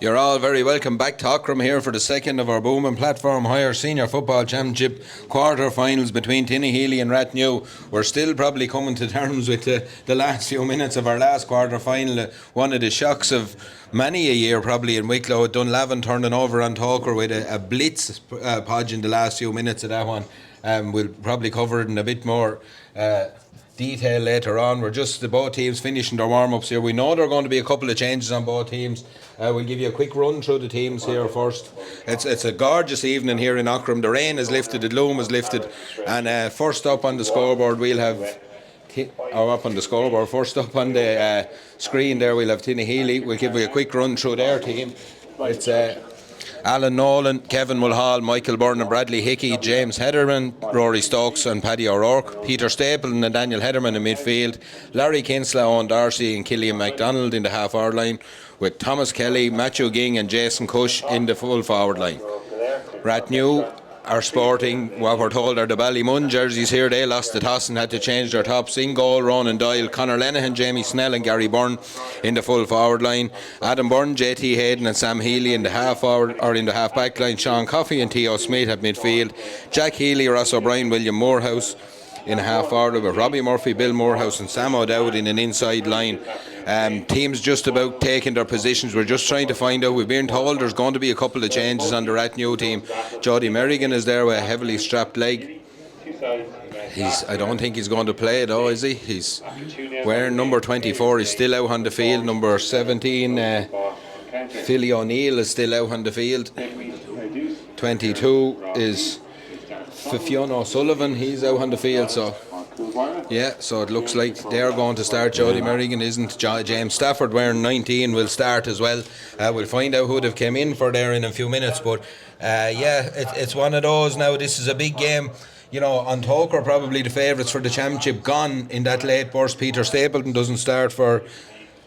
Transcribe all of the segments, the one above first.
You're all very welcome back to Aughrim here for the second of our Boom Platform Higher Senior Football Championship quarter-finals between Tinahely and Rathnew. We're still probably coming to terms with the last few minutes of our last quarter-final. One of the shocks of many a year probably in Wicklow. Dunlavin turning over on Talker with a blitz podge in the last few minutes of that one. We'll probably cover it in a bit more detail later on. We're just both teams finishing their warm-ups here. We know there are going to be a couple of changes on both teams. We'll give you a quick run through the teams here first. It's a gorgeous evening here in Aughrim. The rain has lifted, the gloom has lifted, and first up on the scoreboard we'll have first up on the screen there we'll have Tinahely. We'll give you a quick run through their team. It's Alan Nolan, Kevin Mulhall, Michael Byrne and Bradley Hickey, James Hederman, Rory Stokes and Paddy O'Rourke, Peter Stapleton and Daniel Hederman in midfield, Larry Kinsella, Owen Darcy and Killian MacDonald in the half-hour line, with Thomas Kelly, Matthew Ging and Jason Cush in the full forward line. Rathnew are sporting what we're told are the Ballymun jerseys here. They lost the toss and had to change their tops. In goal, Ronan Doyle, Conor Lenihan, Jamie Snell and Gary Byrne in the full forward line. Adam Byrne, JT Hayden and Sam Healy in the half forward or in the half back line. Sean Coffey and Theo Smith at midfield. Jack Healy, Ross O'Brien, William Morehouse in a half forward with Robbie Murphy, Bill Morehouse and Sam O'Dowd in an inside line. Teams just about taking their positions. We're just trying to find out. We've been told there's going to be a couple of changes on the Rathnew team. Jody Merrigan is there with a heavily strapped leg. I don't think he's going to play though, is he? He's wearing number 24. He's still out on the field. Number 17, Philly O'Neill is still out on the field. 22 is Fionn O'Sullivan. He's out on the field. So it looks like they're going to start. Jody Merrigan isn't. James Stafford wearing 19 will start as well. We'll find out who they've came in for there in a few minutes, but it's one of those now. This is a big game. You know, on Talker probably the favourites for the championship gone in that late burst. Peter Stapleton doesn't start for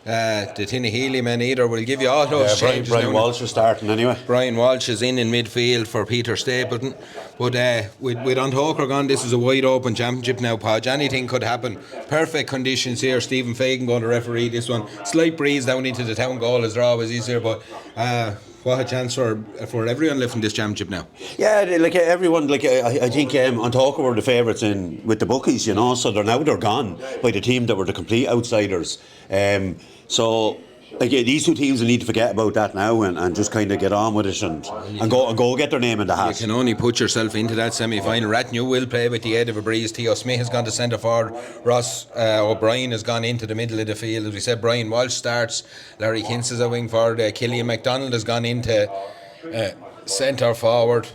the Tinahely men either. We'll give you all those changes. Brian Walsh is starting anyway. Brian Walsh is in midfield for Peter Stapleton. But with Antoker gone, this is a wide open championship now, Podge. Anything could happen. Perfect conditions here. Stephen Fagan going to referee this one. Slight breeze down into the town goal as there always is here, but what a chance for everyone lifting this championship now. Yeah, like everyone, like I think Antoker were the favourites in with the bookies, you know, so they're gone by the team that were the complete outsiders. So like these two teams will need to forget about that now and just kind of get on with it and go get their name in the hat. You can only put yourself into that semi-final. Rathnew will play with the aid of a breeze. Theo Smith has gone to centre forward. Ross O'Brien has gone into the middle of the field. As we said, Brian Walsh starts. Larry Kintz is a wing forward. Killian MacDonald has gone into centre forward.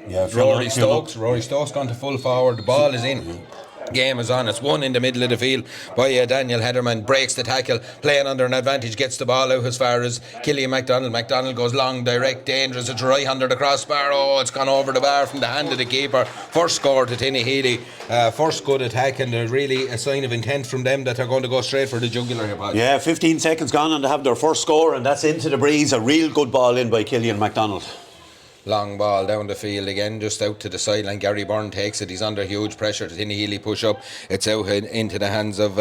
Yeah, Rory Stokes gone to full forward. The ball is in. Game is on. It's one in the middle of the field by Daniel Hederman. Breaks the tackle, playing under an advantage, gets the ball out as far as Killian MacDonald. MacDonald goes long, direct, dangerous. It's right under the crossbar. Oh, it's gone over the bar from the hand of the keeper. First score to Tinahely. First good attack, and there's really a sign of intent from them that they're going to go straight for the jugular here. Yeah, 15 seconds gone and they have their first score, and that's into the breeze. A real good ball in by Killian MacDonald. Long ball down the field again, just out to the sideline. Gary Byrne takes it. He's under huge pressure. Tinahely push up. It's out into the hands of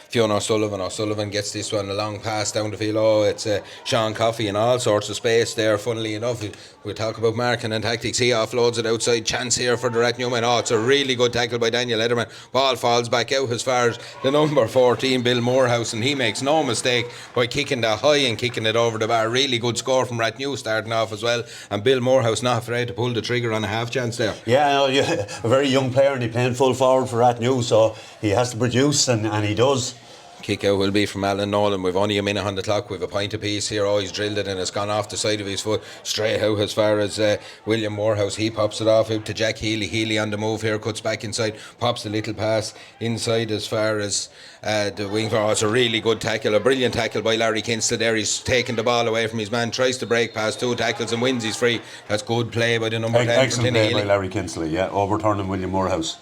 Fionn O'Sullivan. O'Sullivan gets this one, a long pass down the field. Oh, it's Sean Coffey in all sorts of space there. Funnily enough, we talk about marking and tactics. He offloads it outside. Chance here for the Rathnew men. Oh, it's a really good tackle by Daniel Ederman. Ball falls back out as far as the number 14, Bill Morehouse, and he makes no mistake by kicking that high and kicking it over the bar. Really good score from Rathnew starting off as well. And Bill Morehouse not afraid to pull the trigger on a half chance there. Yeah, a very young player, and he's playing full forward for Rathnew, so he has to produce, and he does. Kick out will be from Alan Nolan. We've only a minute on the clock. We've a point apiece here. Oh, he's drilled it and it's gone off the side of his foot straight out as far as William Morehouse. He pops it off out to Jack Healy. Healy on the move here, cuts back inside, pops a little pass inside as far as the wing. Oh, it's a really good tackle, a brilliant tackle by Larry Kinstead there. He's taking the ball away from his man, tries to break past two tackles and wins his free. That's good play by the number 10. Excellent play by Larry Kinsley, overturning William Morehouse.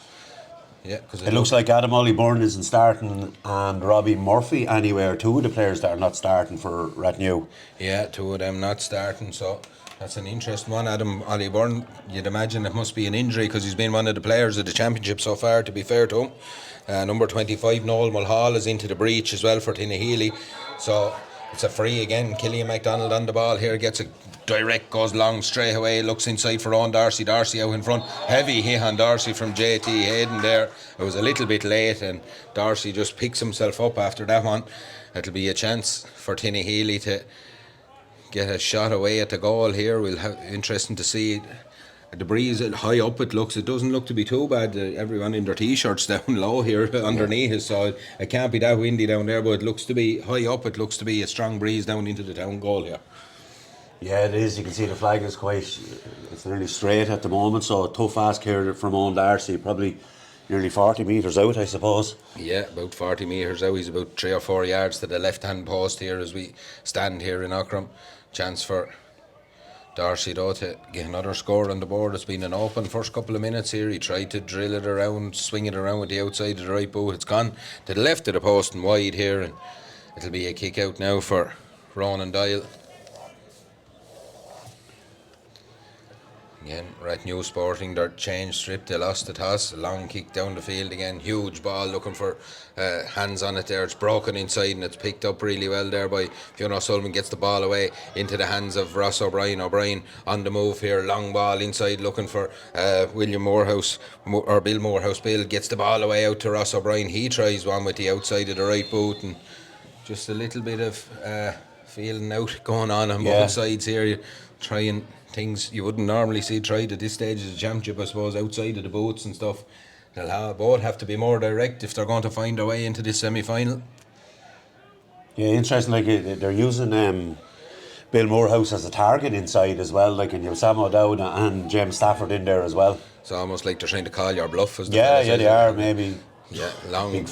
Yeah, it looks like Adam Ollie-Byrne isn't starting and Robbie Murphy anywhere. Two of the players that are not starting for Rathnew. Yeah, two of them not starting, so that's an interesting one. Adam Ollie-Byrne, you'd imagine it must be an injury because he's been one of the players of the championship so far, to be fair to him. Number 25, Noel Mulhall, is into the breach as well for Tinahely. So It's a free again. Killian MacDonald on the ball here, gets a direct, goes long straight away, looks inside for Owen Darcy. Darcy out in front. Heavy hit on Darcy from JT Hayden there. It was a little bit late and Darcy just picks himself up after that one. It'll be a chance for Tinahely to get a shot away at the goal here. We'll have interesting to see. The breeze high up, it doesn't look to be too bad. Everyone in their t-shirts down low here underneath, so it can't be that windy down there, but it looks to be high up. It looks to be a strong breeze down into the town goal here. Yeah, it is. You can see the flag is it's nearly straight at the moment, so a tough ask here from Owen Darcy, probably nearly 40 metres out, I suppose. Yeah, about 40 metres out. He's about 3 or 4 yards to the left-hand post here as we stand here in Aughrim. Chance for Darcy though to get another score on the board. It's been an open first couple of minutes here. He tried to drill it around, swing it around with the outside of the right boot. It's gone to the left of the post and wide here, and it'll be a kick out now for Ronan Doyle. Again, Rathnew Sporting, their change strip, they lost the toss. A long kick down the field again, huge ball looking for hands on it there. It's broken inside and it's picked up really well there by Fionn O'Sullivan. Gets the ball away into the hands of Ross O'Brien. O'Brien on the move here, long ball inside looking for William Morehouse, or Bill Morehouse. Bill gets the ball away out to Ross O'Brien. He tries one with the outside of the right boot, and just a little bit of feeling out going on both sides here. You're trying things you wouldn't normally see tried at this stage of the championship, I suppose, outside of the boots and stuff. They'll both have to be more direct if they're going to find their way into this semi-final. Yeah, interesting. Like they're using Bill Morehouse as a target inside as well. Like, and you have Sam O'Dowd and James Stafford in there as well. It's almost like they're trying to call your bluff. As they are maybe. Yeah, long big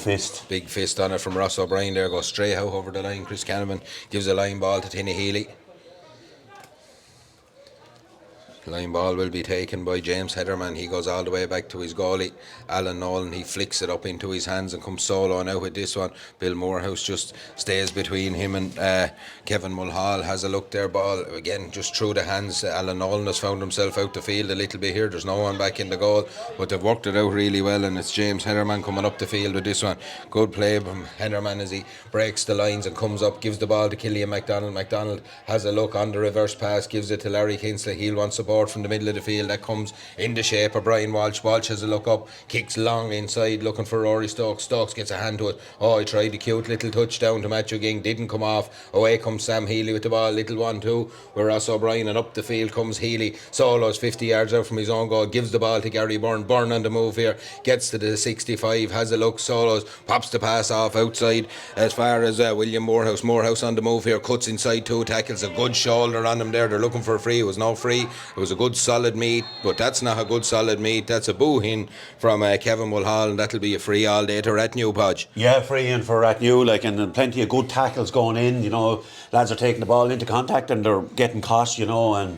fist on it from Ross O'Brien there. Goes straight out over the line. Chris Canavan gives a line ball to Tinahely. Line ball will be taken by James Heatherman. He goes all the way back to his goalie, Alan Nolan. He flicks it up into his hands and comes solo now with this one. Bill Morehouse just stays between him and Kevin Mulhall. Has a look there, ball again just through the hands. Alan Nolan has found himself out the field a little bit here. There's no one back in the goal, but they've worked it out really well, and it's James Heatherman coming up the field with this one. Good play from Heatherman as he breaks the lines and comes up, gives the ball to Killian MacDonald. MacDonald has a look on the reverse pass, gives it to Larry Kinsley. He'll want support from the middle of the field. That comes in the shape of Brian Walsh. Walsh has a look up, kicks long inside looking for Rory Stokes. Stokes gets a hand to it. He tried a cute little touchdown to Matthew Ging, didn't come off. Away comes Sam Healy with the ball, little 1-2 where Ross O'Brien, and up the field comes Healy. Solos 50 yards out from his own goal, gives the ball to Gary Byrne. Byrne on the move here, gets to the 65, has a look. Solos pops the pass off outside as far as William Morehouse. Morehouse on the move here, cuts inside 2 tackles, a good shoulder on him there. They're looking for a free. It was no free. It was a good solid meet, but that's not a good solid meet. That's a boo-in from Kevin Mulhall, and that'll be a free all day to Rathnew, Podge. Yeah, free in for Rathnew, like, and plenty of good tackles going in. You know, lads are taking the ball into contact and they're getting caught, you know.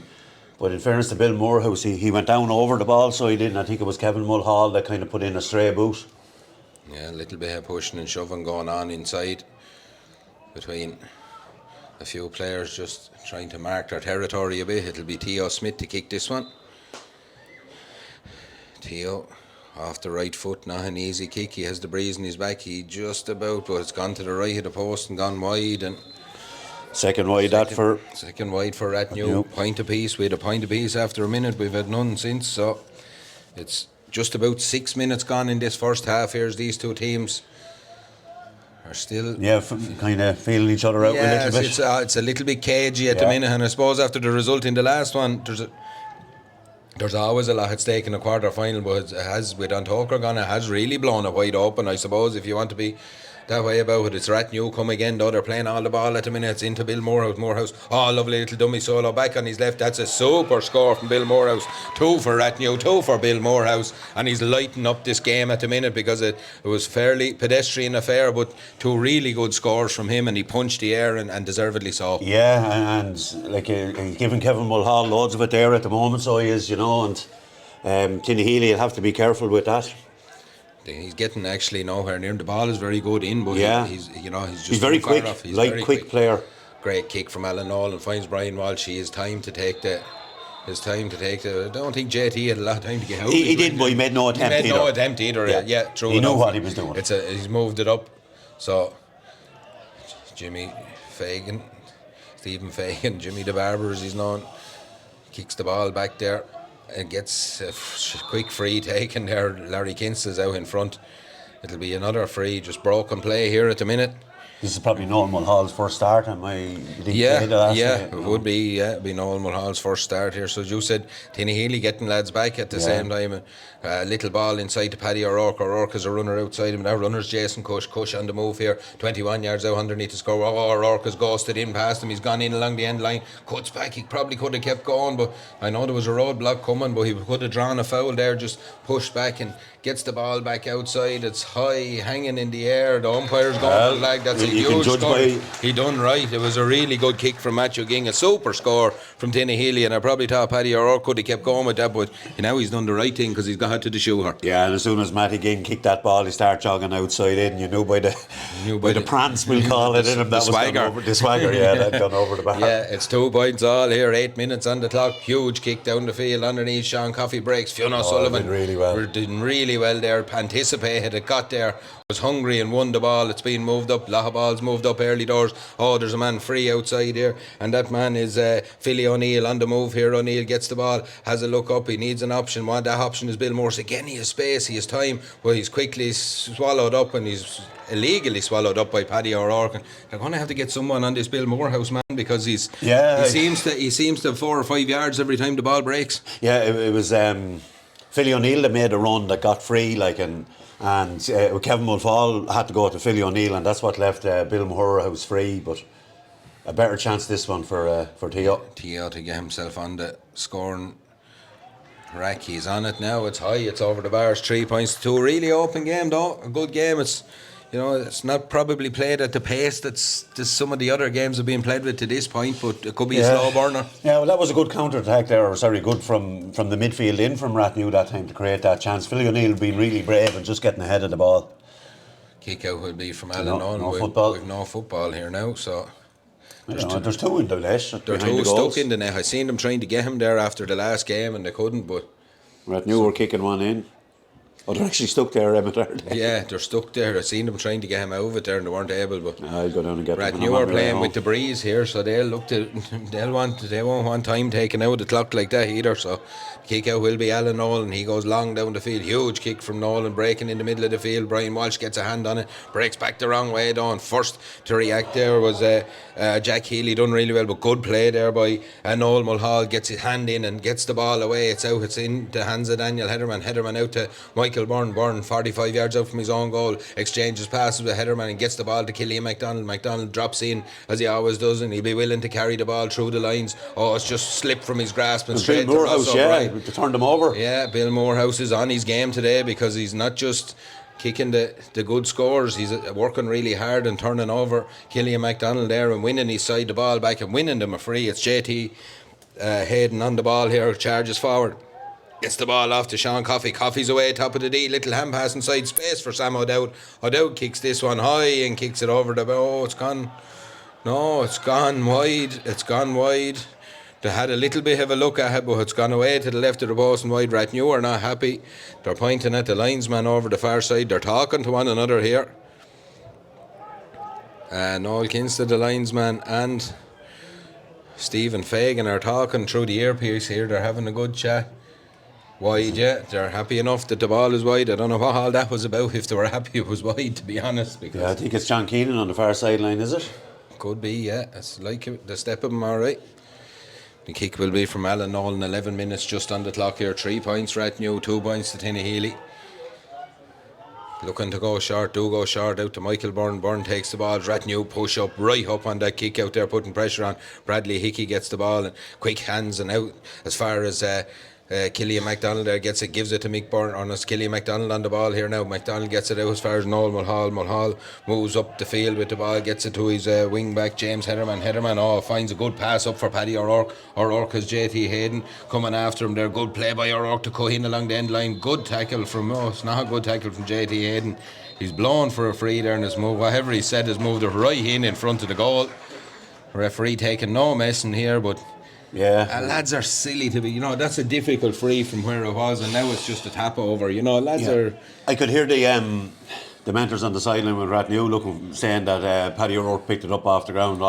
But in fairness to Bill Morehouse, he went down over the ball, so he didn't. I think it was Kevin Mulhall that kind of put in a stray boot. Yeah, a little bit of pushing and shoving going on inside between a few players, just trying to mark their territory a bit. It'll be Theo Smith to kick this one. Theo off the right foot, not an easy kick. He has the breeze in his back. He just about, but it's gone to the right of the post and gone wide. And second wide for Rathnew. Point apiece. We had a point apiece after a minute. We've had none since. So it's just about 6 minutes gone in this first half. Here's these two teams are still kind of feeling each other out a little bit. It's a little bit cagey at the minute, and I suppose after the result in the last one, there's always a lot at stake in a quarter final, but it has, with Antocragon, it has really blown it wide open. I suppose if you want to be that way about it, it's Rathnew come again though. They're playing all the ball at the minute. It's into Bill Morehouse. Lovely little dummy solo back on his left. That's a super score from Bill Morehouse. 2 for Rathnew, 2 for Bill Morehouse, and he's lighting up this game at the minute because it was fairly pedestrian affair, but 2 really good scores from him, and he punched the air and deservedly so. Yeah, and like he's giving Kevin Mulhall loads of it there at the moment, so he is, you know, and Tinahely will have to be careful with that. He's getting actually nowhere near him. The ball is very good in, but he's just very quick. Off. He's very very quick player. Great kick from Alan Nolan, finds Brian Walsh. He has time to take the. I don't think JT had a lot of time to get out. He didn't, but he made no attempt either. Yeah, true. He knew what he was doing. He's moved it up. So Jimmy Fagan, Stephen Fagan, Jimmy the Barber as he's known, kicks the ball back there and gets a quick free taken there. Larry Kinst's out in front. It'll be another free, just broken play here at the minute. This is probably Noel Mulhall's first start, it would be. It'd be Noel Mulhall's first start here. So as you said, Tinahely getting lads back at the same time. Little ball inside to Paddy O'Rourke. O'Rourke is a runner outside him. Now runner's Jason Cush. Cush on the move here. 21 yards out underneath the score. O'Rourke has ghosted in past him. He's gone in along the end line. Cuts back. He probably could have kept going, but I know there was a roadblock coming, but he could have drawn a foul there. Just pushed back and gets the ball back outside. It's high, hanging in the air. The umpire's going for the lag. That's a huge score. He done right. It was a really good kick from Matthew Ging. A super score from Tinahely, and I probably thought Paddy O'Rourke could have kept going with that, but now he's done the right thing because he's got to the shooter. Yeah, and as soon as Matty Ging kicked that ball, he started jogging outside in. You knew by the prance, we'll call it, in him. That the swagger, yeah, that gone over the back. Yeah, it's 2 points all here, 8 minutes on the clock. Huge kick down the field underneath. Sean Coffey breaks. Fiona Sullivan did really well. We're doing really well there. Anticipated it, got there, was hungry and won the ball. It's been moved up. A lot of balls moved up early doors. Oh, there's a man free outside here, and that man is Philly O'Neill on the move here. O'Neill gets the ball, has a look up. He needs an option. That option is Bill Morse. Again, he has space, he has time, but he's quickly swallowed up, and he's illegally swallowed up by Paddy O'Rourke. And they're going to have to get someone on this Bill Morehouse man, because he seems to have 4 or 5 yards every time the ball breaks. Yeah, it was Philly O'Neill that made a run that got free, and Kevin Mulfall had to go to Philly O'Neill, and that's what left Bill Morehouse free. But a better chance this one for Tio. Tio to get himself on the scoring rack. He's on it now. It's high. It's over the bars. 3 points to 2. Really open game though. A good game. It's not probably played at the pace that some of the other games have been played with to this point, but it could be a slow burner. Yeah, well, that was a good counter-attack there, good from the midfield in from Rathnew that time to create that chance. Philly O'Neill being really brave and just getting ahead of the ball. Kick out will be from Alan Nolan. We've no football here now, so... There's 2 in the net. There are 2 stuck in the net. I seen them trying to get him there after the last game and they couldn't, but... Rathnew were kicking one in. Oh, they're actually stuck there, Emmett, aren't they? Yeah, they're stuck there. I seen them trying to get him out of it there and they weren't able. But I'll go down and get them. Rathnew are playing with the breeze here, so they won't want time taken out of the clock like that either. So kick out will be Alan Nolan. He goes long down the field. Huge kick from Nolan, breaking in the middle of the field. Brian Walsh gets a hand on it, breaks back the wrong way down. First to react there was Jack Healy, done really well, but good play there by Noel Mulhall. Gets his hand in and gets the ball away. It's out. It's in the hands of Daniel Hederman. Hederman out to Michael Byrne. Byrne 45 yards out from his own goal. Exchanges passes with Hederman and gets the ball to Killian MacDonald. MacDonald drops in as he always does, and he'll be willing to carry the ball through the lines. Oh, it's just slipped from his grasp and straight Bill Morehouse, to turn them over. Yeah, Bill Morehouse is on his game today because he's not just kicking the good scores, he's working really hard and turning over Killian MacDonald there and winning his side the ball back and winning them a free. It's JT Hayden on the ball here, charges forward. Gets the ball off to Sean Coffey. Coffey's away, top of the D. Little hand pass inside space for Sam O'Dowd. O'Dowd kicks this one high and kicks it over the... Oh, it's gone. No, it's gone wide. It's gone wide. They had a little bit of a look at it, but it's gone away to the left of the post and wide. Rathnew are not happy. They're pointing at the linesman over the far side. They're talking to one another here. Noel Kinstead, the linesman, and Stephen Fagan are talking through the earpiece here. They're having a good chat. Wide, yeah. They're happy enough that the ball is wide. I don't know what all that was about, if they were happy it was wide, to be honest. Because I think it's John Keenan on the far sideline, is it? Could be, yeah. It's like the step of him, all right. The kick will be from Alan Nolan. 11 minutes just on the clock here. 3 points Rathnew, 2 points to Tinahely. Looking to go short, go short out to Michael Byrne. Byrne takes the ball. Rathnew push up, right up on that kick out there, putting pressure on. Bradley Hickey gets the ball and quick hands and out as far as Killian MacDonald there gets it, gives it to Mick Byrne. On us, Killian MacDonald on the ball here now. MacDonald gets it out as far as Noel Mulhall. Mulhall moves up the field with the ball, gets it to his wing back James Hederman. Hederman finds a good pass up for Paddy O'Rourke. O'Rourke has JT Hayden coming after him there. Good play by O'Rourke to Cohen along the end line. Good tackle from it's not a good tackle from JT Hayden. He's blown for a free there in his move. Whatever he said, his moved it right in front of the goal. The referee taking no messing here, but yeah, lads are silly to be. That's a difficult free from where it was, and now it's just a tap over. Lads are. I could hear the the mentors on the sideline with Rathnew saying that Paddy O'Rourke picked it up off the ground.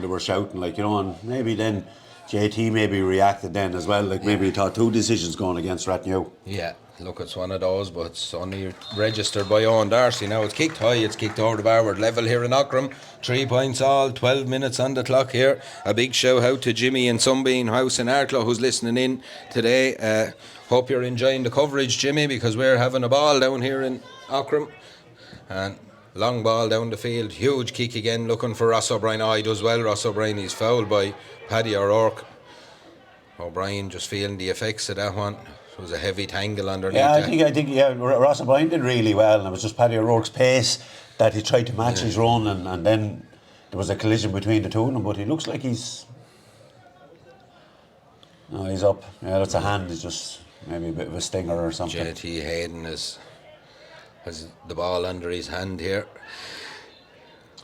They were shouting, like, you know, and maybe then JT maybe reacted then as well, like maybe he thought 2 decisions going against Rathnew. Yeah, look, it's one of those, but it's only registered by Owen Darcy. Now it's kicked high, it's kicked over the bar. We're level here in Aughrim. 3 points all, 12 minutes on the clock here. A big shout out to Jimmy in Sunbeam House in Arklow who's listening in today. Hope you're enjoying the coverage, Jimmy, because we're having a ball down here in Aughrim. And long ball down the field, huge kick again, looking for Ross O'Brien. Oh, he does well, Ross O'Brien. He's fouled by Paddy O'Rourke. O'Brien just feeling the effects of that one. It was a heavy tangle underneath. Yeah, I think Ross O'Brien did really well, and it was just Paddy O'Rourke's pace that he tried to match his run, and then there was a collision between the two of them. But he looks like he's up. Yeah, that's a hand. It's just maybe a bit of a stinger or something. JT Hayden has the ball under his hand here.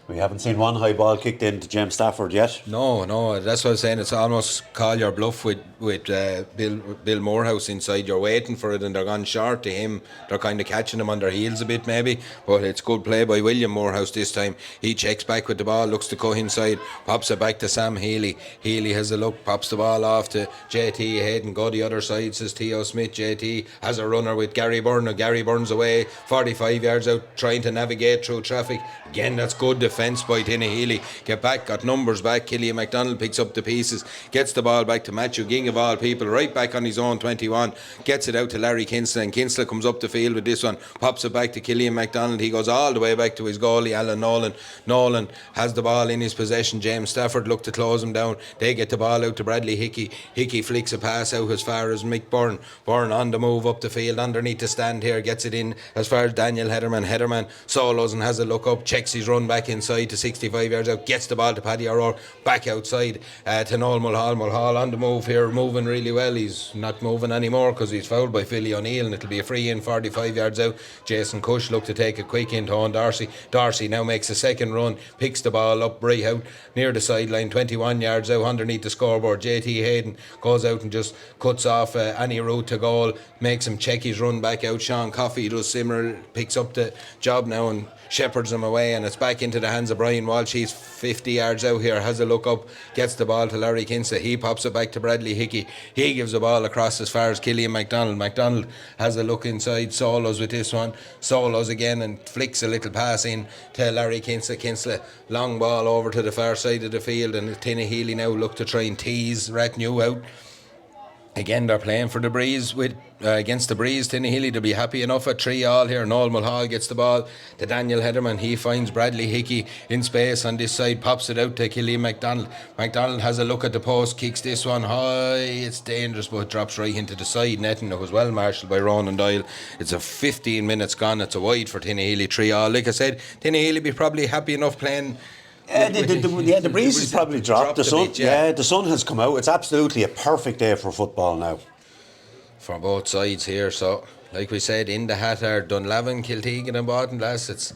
We haven't seen one high ball kicked into James Stafford yet. No, that's what I was saying. It's almost call your bluff with Bill Morehouse inside. You're waiting for it and they're gone short to him. They're kind of catching him on their heels a bit maybe, but it's good play by William Morehouse this time. He checks back with the ball, looks to cut inside, pops it back to Sam Healy. Healy has a look, pops the ball off to JT Hayden. Go the other side, says Theo Smith. JT has a runner with Gary Byrne. Now Gary Byrne's away 45 yards out trying to navigate through traffic. Again, that's good defence by Tinahely. Get back, got numbers back. Killian MacDonald picks up the pieces, gets the ball back to Matthew Ging of all people, right back on his own 21, gets it out to Larry Kinsler, and Kinsler comes up the field with this one, pops it back to Killian MacDonald. He goes all the way back to his goalie Alan Nolan. Nolan has the ball in his possession. James Stafford look to close him down. They get the ball out to Bradley Hickey. Hickey flicks a pass out as far as Mick Byrne. Byrne on the move up the field underneath the stand here, gets it in as far as Daniel Hederman solos and has a look up, checks his run back inside to 65 yards out, gets the ball to Paddy O'Rourke, back outside to Noel Mulhall. Mulhall on the move here, moving really well. He's not moving anymore because he's fouled by Philly O'Neill, and it'll be a free in 45 yards out. Jason Cush looked to take a quick into Owen Darcy. Darcy now makes a second run, picks the ball up right out near the sideline, 21 yards out underneath the scoreboard. JT Hayden goes out and just cuts off any route to goal, makes him check his run back out. Sean Coffey does similar, picks up the job now and shepherds him away, and it's back into the hands of Brian Walsh. He's 50 yards out here, has a look up, gets the ball to Larry Kinsler. He pops it back to Bradley Hickey. He gives the ball across as far as Killian MacDonald. MacDonald has a look inside, solos with this one, solos again and flicks a little pass in to Larry Kinsler. Kinsler, long ball over to the far side of the field, and Tinahely now look to try and tease Rathnew out. Again, they're playing for the breeze with against the breeze. Tinahely to be happy enough at 3-3 here. Noel Mulhall gets the ball to Daniel Hederman. He finds Bradley Hickey in space on this side, pops it out to Killian MacDonald. MacDonald has a look at the post, kicks this one high. It's dangerous, but it drops right into the side net, and it was well marshalled by Ronan Doyle. It's a 15 minutes gone. It's a wide for Tinahely. 3-3. Like I said, Tinahely be probably happy enough playing. The breeze has probably dropped. The sun, bit, yeah. The sun has come out. It's absolutely a perfect day for football now. For both sides here. So, like we said, in the hat are Dunlavin, Kiltegan and Baltinglass.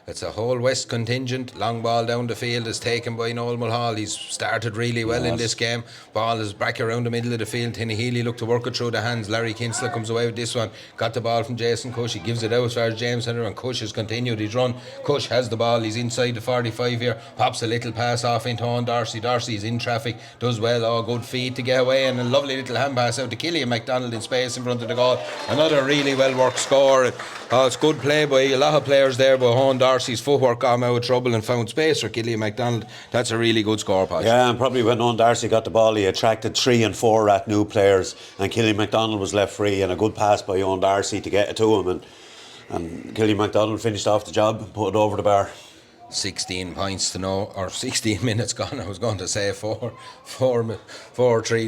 It's a whole West contingent. Long ball down the field is taken by Noel Mulhall. He's started really well in this game. Ball is back around the middle of the field. Tinahely look to work it through the hands. Larry Kinsler comes away with this one. Got the ball from Jason Cush. He gives it out as far as James Henry, and Cush has continued his run. Cush has the ball. He's inside the 45 here. Pops a little pass off into Owen Darcy. Darcy's in traffic. Does well. Oh, good feed to get away, and a lovely little hand pass out to Killian MacDonald in space in front of the goal. Another really well worked score. Oh, it's good play by a lot of players there, but Owen Darcy's footwork got him out of trouble and found space for Killian MacDonald. That's a really good score, Pat. Yeah, and probably when Owen Darcy got the ball, he attracted 3 and 4 Rathnew players, and Killian MacDonald was left free, and a good pass by Owen Darcy to get it to him, and Killian MacDonald finished off the job and put it over the bar. 16 points to know, or 16 minutes gone. I was going to say 4-3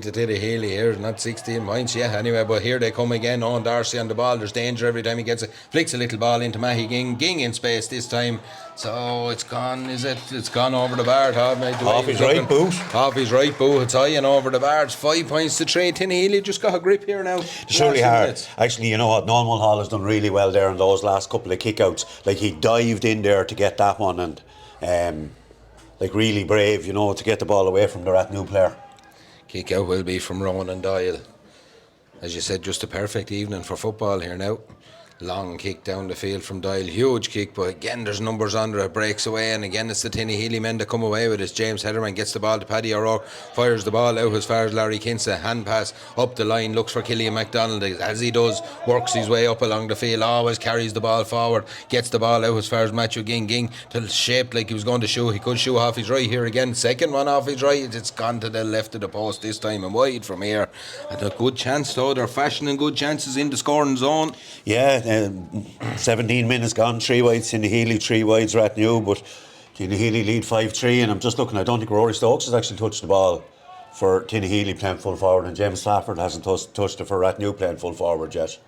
to Tinahely here, not 16 points yet anyway, but here they come again. Owen Darcy on the ball. There's danger every time he gets it. Flicks a little ball into Mahi Ging. Ging in space this time. So it's gone, is it? It's gone over the bar. Off his right boot. Off his right boot. It's high and over the bar. It's 5 points to 3. Tinahely just got a grip here now. Surely hard. Actually, you know what? Noel Mulhall has done really well there in those last couple of kickouts. Like, he dived in there to get that one, and like really brave, you know, to get the ball away from the Rathnew player. Kick out will be from Ronan Doyle. As you said, just a perfect evening for football here now. Long kick down the field from Doyle, huge kick, but again there's numbers under it, breaks away, and again it's the Tinahely men that come away with it. James Hederman gets the ball to Paddy O'Rourke, fires the ball out as far as Larry Kinsa, hand pass up the line, looks for Killian MacDonald, as he does, works his way up along the field, always carries the ball forward, gets the ball out as far as Matthew Ging till shaped like he was going to shoot. He could shoot off his right here again, second one off his right, it's gone to the left of the post this time and wide from here. And a good chance though, they're fashioning good chances in the scoring zone. Yeah, 17 minutes gone, 3 wides Tinahely, 3 wides Rathnew, but Tinahely lead 5-3, and I'm just looking, I don't think Rory Stokes has actually touched the ball for Tinahely playing full forward, and James Stafford hasn't touched it for Rathnew playing full forward yet.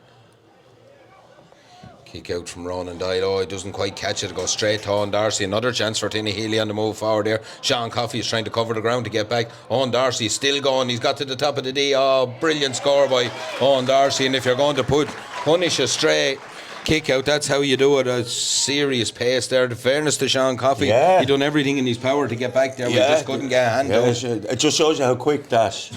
Kick out from Ronan Doyle. Oh, he doesn't quite catch it. It goes straight to Owen Darcy. Another chance for Tinahely on the move forward there. Sean Coffey is trying to cover the ground to get back. Owen Darcy is still going. He's got to the top of the D. Oh, brilliant score by Owen Darcy. And if you're going to punish a stray kick out, that's how you do it. A serious pace there. The fairness to Sean Coffey, he done everything in his power to get back there. We just couldn't get a hand out. It just shows you how quick that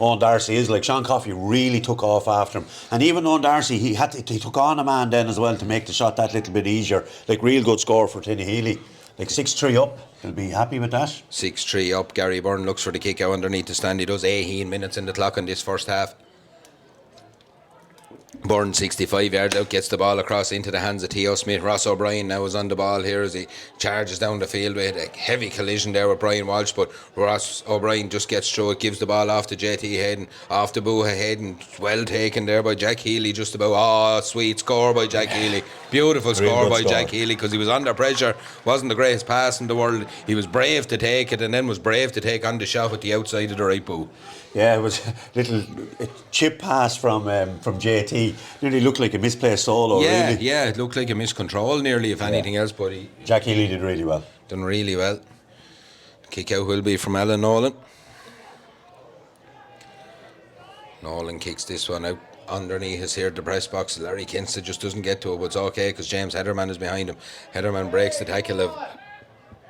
Owen Darcy is. Like, Sean Coffey really took off after him, and even Owen Darcy, he took on a man then as well to make the shot that little bit easier. Like, real good score for Tinahely. Like 6-3 up, he'll be happy with that. 6-3 up. Gary Byrne looks for the kick out underneath the stand. He does 18 minutes in the clock in this first half. Byrne 65 yards out, gets the ball across into the hands of Theo Smith. Ross O'Brien now is on the ball here as he charges down the field with a heavy collision there with Brian Walsh, but Ross O'Brien just gets through it, gives the ball off to JT Hayden, off to Booha Hayden, well taken there by Jack Healy, just about. Oh, sweet score by Jack Healy, beautiful score by Jack Healy, because he was under pressure, wasn't the greatest pass in the world, he was brave to take it and then was brave to take on the shot at the outside of the right boot. Yeah, it was a little chip pass from JT. Nearly looked like a misplaced solo, really. Yeah, it looked like a miscontrol nearly, if anything else, but Jack Healy did really well. Done really well. Kick out will be from Alan Nolan. Nolan kicks this one out underneath us here at the press box. Larry Kinsa just doesn't get to it, but it's okay because James Hederman is behind him. Hederman breaks the tackle of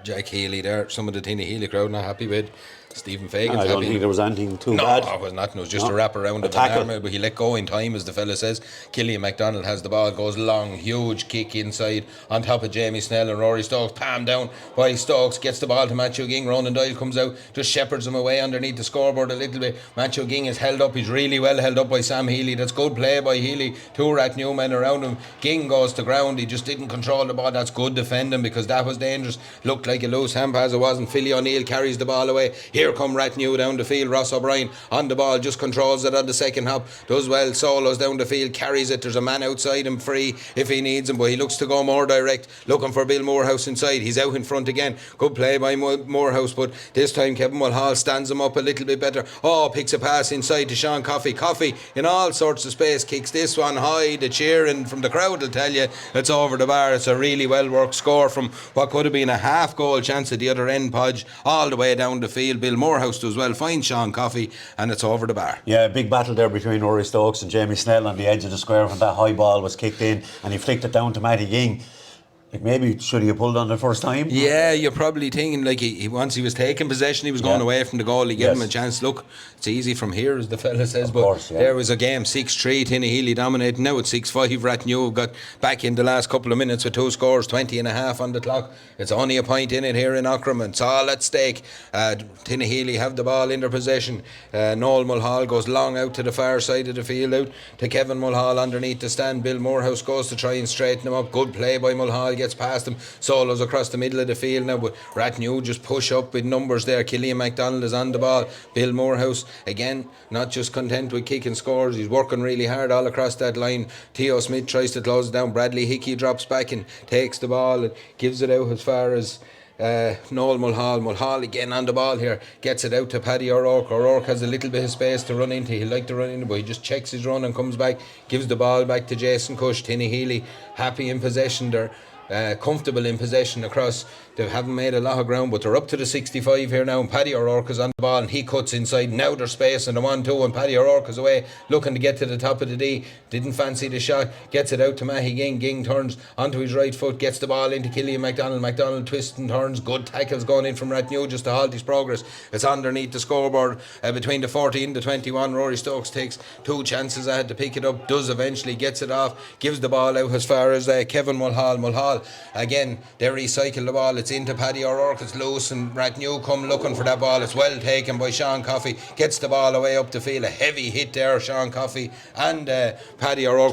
Jack Healy there. Some of the Tinahely crowd not happy with Stephen Fagan. I don't think there was anything too bad. No, it was not. It was just a wrap around of an arm, but he let go in time, as the fella says. Killian MacDonald has the ball, goes long, huge kick inside on top of Jamie Snell and Rory Stokes. Palm down by Stokes, gets the ball to Matthew Ging. Ronan Doyle comes out, just shepherds him away underneath the scoreboard a little bit. Matthew Ging is held up. He's really well held up by Sam Healy. That's good play by Healy. 2 Rathnew men around him. Ging goes to ground. He just didn't control the ball. That's good defending, because that was dangerous. Looked like a loose hand pass. It wasn't. Philly O'Neill carries the ball away. Here come Rathnew down the field. Ross O'Brien on the ball, just controls it on the second hop, does well, solos down the field, carries it. There's a man outside him free if he needs him, but he looks to go more direct, looking for Bill Morehouse inside. He's out in front again. Good play by Morehouse, but this time Kevin Mulhall stands him up a little bit better. Oh, picks a pass inside to Sean Coffey. Coffey in all sorts of space kicks this one high. The cheering from the crowd will tell you it's over the bar. It's a really well worked score from what could have been a half goal chance at the other end. Podge all the way down the field. Bill Morehouse does well, finds Sean Coffey, and it's over the bar. Yeah, big battle there between Rory Stokes and Jamie Snell on the edge of the square when that high ball was kicked in, and he flicked it down to Matty Ging. Like, maybe should he have pulled on the first time? Yeah, you're probably thinking, like, he once he was taking possession, he was going away from the goal. He gave him a chance. Look, it's easy from here, as the fella says. There was a game 6-3, Tinahely dominating. Now it's 6-5. Rathnew got back in the last couple of minutes with 2 scores, 20 and a half on the clock. It's only a point in it here in Aughrim. It's all at stake. Tinahely have the ball in their possession. Noel Mulhall goes long out to the far side of the field, out to Kevin Mulhall underneath the stand. Bill Morehouse goes to try and straighten him up. Good play by Mulhall, gets past him, solos across the middle of the field now, but Rathnew just push up with numbers there. Killian MacDonald is on the ball. Bill Morehouse again not just content with kicking scores, he's working really hard all across that line. Theo Smith tries to close it down. Bradley Hickey drops back and takes the ball and gives it out as far as Noel Mulhall. Mulhall again on the ball here, gets it out to Paddy O'Rourke. O'Rourke has a little bit of space to run into. He'd like to run into, but he just checks his run and comes back, gives the ball back to Jason Cush. Tinahely happy in possession there. comfortable in possession across. They haven't made a lot of ground, but they're up to the 65 here now, and Paddy O'Rourke is on the ball and he cuts inside. Now there's space and the 1-2, and Paddy O'Rourke is away looking to get to the top of the D. Didn't fancy the shot, gets it out to Mahi Ging. Ging turns onto his right foot, gets the ball into Killian MacDonald. MacDonald twists and turns, good tackles going in from Rathnew just to halt his progress. It's underneath the scoreboard between the 40 and the 21. Rory Stokes takes 2 chances ahead to pick it up, does eventually, gets it off, gives the ball out as far as Kevin Mulhall. Mulhall again, they recycle the ball, it's into Paddy O'Rourke, it's loose, and Rathnew come looking for that ball. It's well taken by Sean Coffey, gets the ball away up the field. A heavy hit there, Sean Coffey and Paddy O'Rourke.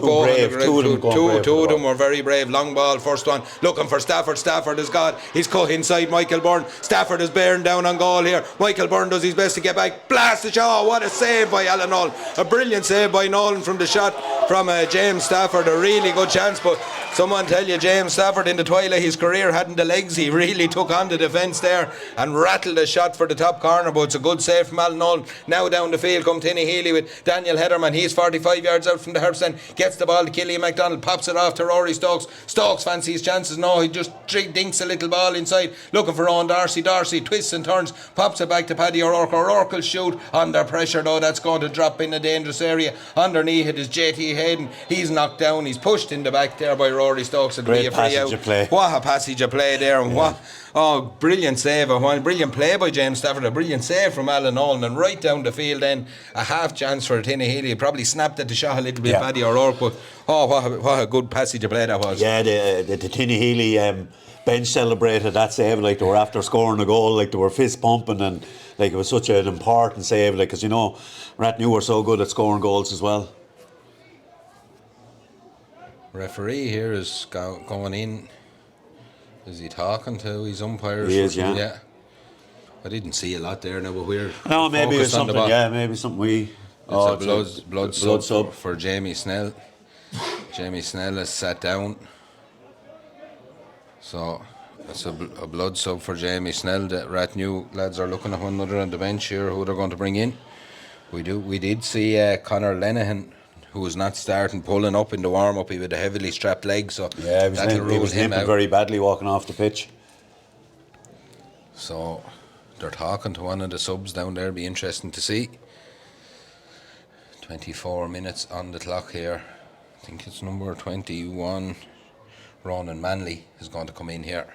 Two of them were very brave. Long ball, first one, looking for Stafford. Stafford has got, he's cut inside Michael Byrne. Stafford is bearing down on goal here. Michael Byrne does his best to get back, blast the shot. What a save by Alan Nolan, a brilliant save by Nolan from the shot from James Stafford. A really good chance, but someone tell you, James Stafford in the twilight of his career hadn't the legs. He really took on the defence there and rattled a shot for the top corner, but it's a good save from Alan Nolan. Now down the field come Tinahely with Daniel Hederman. He's 45 yards out from the herb stand, gets the ball to Killian MacDonald, pops it off to Rory Stokes. Stokes fancies his chances. No, he just dinks a little ball inside, looking for Owen Darcy. Darcy twists and turns, pops it back to Paddy O'Rourke. O'Rourke will shoot under pressure though. That's going to drop in a dangerous area. Underneath it is JT Hayden. He's knocked down, he's pushed in the back there by Rory Stokes. It'll be a free out. What a passage of play there, and what brilliant save, brilliant play by James Stafford, a brilliant save from Alan Nolan, and right down the field then a half chance for Tinahely. Probably snapped at the shot a little bit, Paddy O'Rourke, but what a good passage of play that was. Yeah, the Tinahely bench celebrated that save like they were after scoring a goal, like they were fist pumping, and like it was such an important save, like, because you know Rathnew were so good at scoring goals as well. Referee here is going in. Is he talking to his umpires? He is, yeah. I didn't see a lot there now, but we're no, maybe it's something. Yeah, maybe something we. It's a blood sub for Jamie Snell. Jamie Snell has sat down, so it's a blood sub for Jamie Snell. The Rathnew lads are looking at one another on the bench here, who they're going to bring in. We did see Conor Lenihan, who was not starting, pulling up in the warm-up. He had a heavily strapped leg, so yeah, he was limping very badly walking off the pitch. So they're talking to one of the subs down there. Be interesting to see. 24 minutes on the clock here. I think it's number 21. Ronan Manley is going to come in here.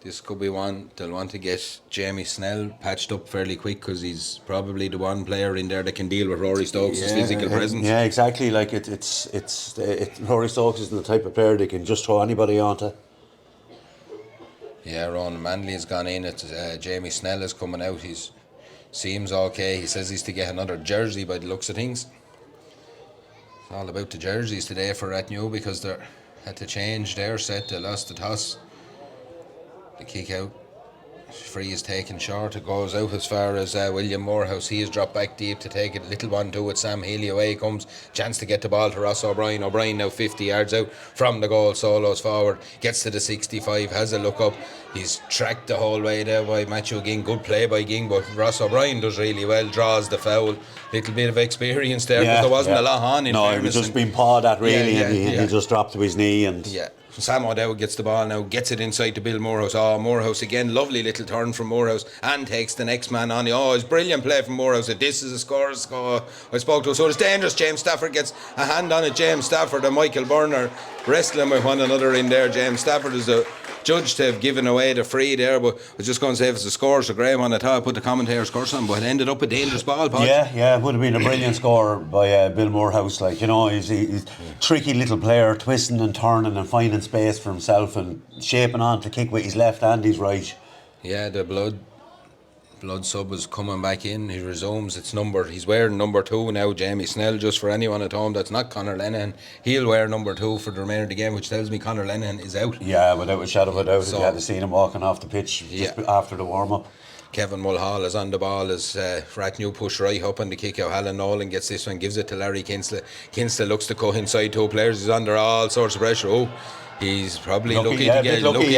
This could be one they'll want to get Jamie Snell patched up fairly quick, because he's probably the one player in there that can deal with Rory Stokes' physical presence. Yeah, exactly. Like Rory Stokes is the type of player they can just throw anybody onto. Yeah, Ronan Manley has gone in. It's Jamie Snell is coming out. He's seems okay. He says he's to get another jersey by the looks of things. It's all about the jerseys today for Rathnew, because they had to change their set. They lost the toss. The kick out, free is taken short. It goes out as far as William Morehouse. He has dropped back deep to take it. Little 1-2 with Sam Healy. Away comes, chance to get the ball to Ross O'Brien. O'Brien now 50 yards out from the goal, solos forward, gets to the 65, has a look up. He's tracked the whole way there by Matthew Ging. Good play by Ging, but Ross O'Brien does really well, draws the foul. Little bit of experience there, because there wasn't a lot on in No, he was just being pawed at really, and he just dropped to his knee. And Sam O'Dowd gets the ball now, gets it inside to Bill Morehouse. Morehouse again, lovely little turn from Morehouse, and takes the next man on. It's brilliant play from Morehouse. This is a score I spoke to. So it's dangerous. James Stafford gets a hand on it. James Stafford and Michael Byrne are wrestling with one another in there. James Stafford is a judge to have given away the free there, but I was just going to say, if it's a score, so Graham on the top, put the commentator's curse on, but it ended up a dangerous ball, Paul. Yeah, it would have been a brilliant score by Bill Morehouse. Like, you know, he's a tricky little player, twisting and turning and finding space for himself and shaping on to kick with his left and his right. Yeah, the blood sub is coming back in. He resumes. He's wearing number 2 now, Jamie Snell. Just for anyone at home that's not Conor Lenihan, he'll wear number 2 for the remainder of the game, which tells me Conor Lenihan is out. Yeah, without a shadow of a doubt. So, if you had seen him walking off the pitch just after the warm-up. Kevin Mulhall is on the ball as Rathnew push right up on the kick out. Alan Nolan gets this one, gives it to Larry Kinsley. Kinsley looks to cut inside 2 players. He's under all sorts of pressure. He's probably Lucky, lucky yeah, to a bit get lucky,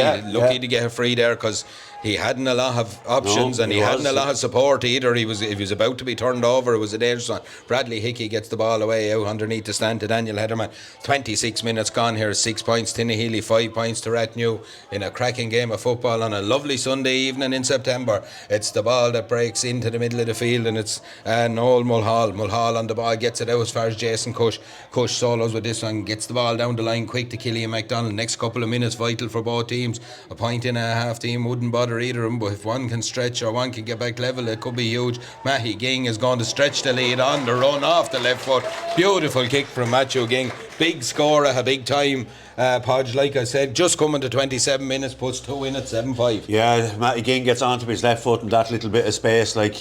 yeah. to get a free there, because he hadn't a lot of options, No, and he he hadn't a was. lot of support either. He was about to be turned over. It was a dangerous one. Bradley Hickey gets the ball away out underneath the stand to Daniel Hederman. 26 minutes gone here. 6 points. Tinahely 5 points to Rathnew in a cracking game of football on a lovely Sunday evening in September. It's the ball that breaks into the middle of the field, and it's Noel Mulhall. Mulhall on the ball, gets it out as far as Jason Cush. Cush solos with this one, gets the ball down the line quick to Killian MacDonald. Next couple of minutes vital for both teams. A point and a half team wouldn't bother either of them, but if one can stretch or one can get back level, it could be huge. Matthew Ging is going to stretch the lead on the run off the left foot. Beautiful kick from Matthew Ging. Big scorer, a big time. Podge, like I said, just coming to 27 minutes, puts 2 in at 7-5. Yeah, Matty Ging gets onto his left foot in that little bit of space, like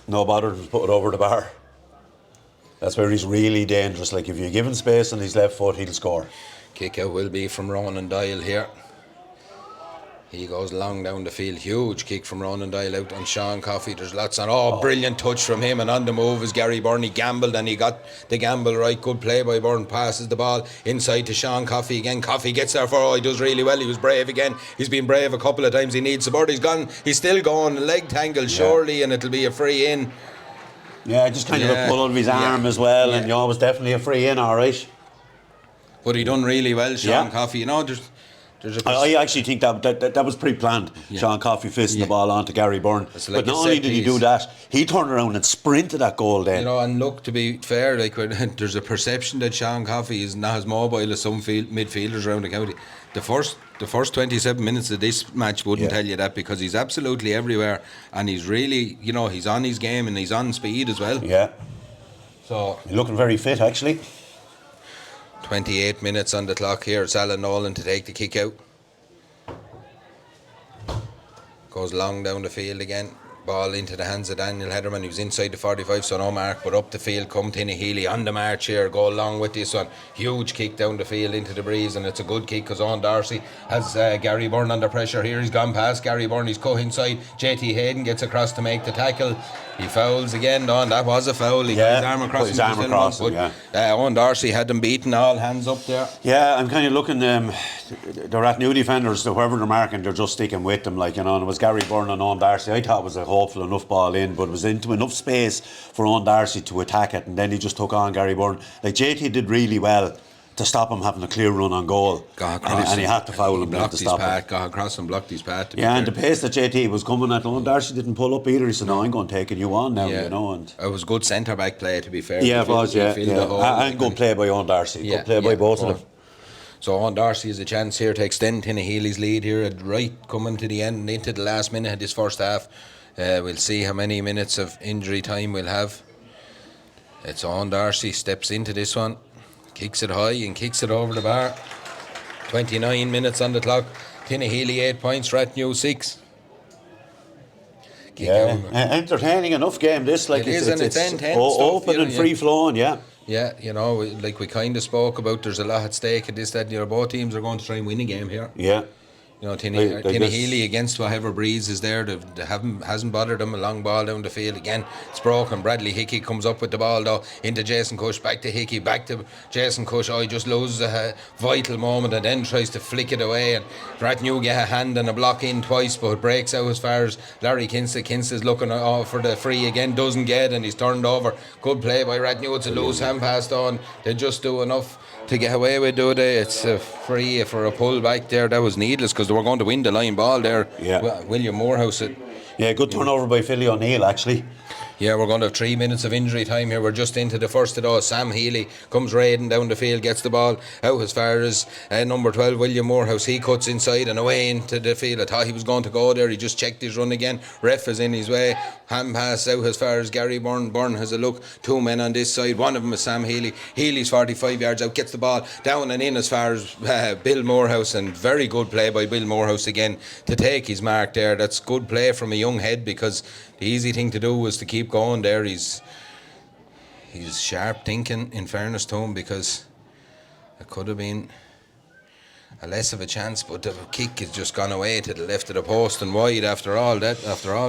no bother to put it over the bar. That's where he's really dangerous. Like if you give him space on his left foot, he'll score. Kick out will be from Ronan Doyle here. He goes long down the field. Huge kick from Ronan Doyle out on Sean Coffey. There's lots on. Brilliant touch from him. And on the move is Gary Byrne. He gambled and he got the gamble right. Good play by Byrne. Passes the ball inside to Sean Coffey again. Coffey gets there for he does really well. He was brave again. He's been brave a couple of times. He needs support. He's gone. He's still going. Leg tangle surely, and it'll be a free in. Yeah, just kind of a pull of his arm as well, and it was definitely a free in, all right. But he done really well, Sean Coffey. I actually think that was pre-planned. Sean Coffey fisting the ball onto Gary Byrne. Like but not only did he do that, he turned around and sprinted that goal then. And look, to be fair, there's a perception that Sean Coffey is not as mobile as some midfielders around the county. The first 27 minutes of this match wouldn't tell you that, because he's absolutely everywhere, and he's really, he's on his game and he's on speed as well. Yeah. So he's looking very fit, actually. 28 minutes on the clock here. It's Alan Nolan to take the kick out. Goes long down the field again. Ball into the hands of Daniel Hederman, who's inside the 45, so no mark, but up the field come Tinahely on the march here. Go along with this one. Huge kick down the field into the breeze, and it's a good kick because Owen Darcy has Gary Byrne under pressure here. He's gone past Gary Byrne, he's cut inside. JT Hayden gets across to make the tackle. He fouls again, Don. That was a foul. He got his arm across. His arm across him, Owen Darcy had them beaten, all hands up there. Yeah, I'm kind of looking, the Rathnew defenders, whoever they're marking, they're just sticking with them, and it was Gary Byrne and Owen Darcy. I thought it was a hopeful enough ball in, but it was into enough space for Owen Darcy to attack it, and then he just took on Gary Byrne. Like, JT did really well to stop him having a clear run on goal, and he had to foul him to stop him. Got across and blocked his path. And the pace that JT was coming at, Owen Darcy didn't pull up either. He said, "No, I'm going to take you on now." And it was good centre back play, to be fair. Yeah, it was. And good play by Owen Darcy. Good play by both of them. So Owen Darcy has a chance here to extend Tinahely's lead here at right coming to the end, into the last minute of this first half. We'll see how many minutes of injury time we'll have. It's Owen Darcy steps into this one, kicks it high and kicks it over the bar. 29 minutes on the clock. Tinahely 8 points, Rathnew 6. Entertaining enough game this. Like it's intense, open and free flowing. Yeah, like we kind of spoke about, there's a lot at stake at this, that, both teams are going to try and win a game here. Yeah. Tinahely against whatever breeze is there, hasn't bothered them. A long ball down the field again. It's broken. Bradley Hickey comes up with the ball though into Jason Cush, back to Hickey, back to Jason Cush. He just loses a vital moment and then tries to flick it away. And Rathnew get a hand and a block in twice, but it breaks out as far as Larry Kinsley. Kinsley's looking for the free again, doesn't get, and he's turned over. Good play by Rathnew. It's a loose hand pass on. They just do enough to get away with, do they? It's a free for a pull back there. That was needless because they were going to win the line ball there. William Morehouse. Good turnover by Philly O'Neill, actually. Yeah, we're going to have 3 minutes of injury time here. We're just into the first of those. Sam Healy comes raiding down the field, gets the ball out as far as number 12, William Morehouse. He cuts inside and away into the field. I thought he was going to go there. He just checked his run again. Ref is in his way. Hand pass out as far as Gary Byrne. Byrne has a look. 2 men on this side. One of them is Sam Healy. Healy's 45 yards out. Gets the ball down and in as far as Bill Morehouse. And very good play by Bill Morehouse again to take his mark there. That's good play from a young head, because the easy thing to do was to keep going there. He's sharp thinking, in fairness to him, because it could have been a less of a chance, but the kick has just gone away to the left of the post and wide after all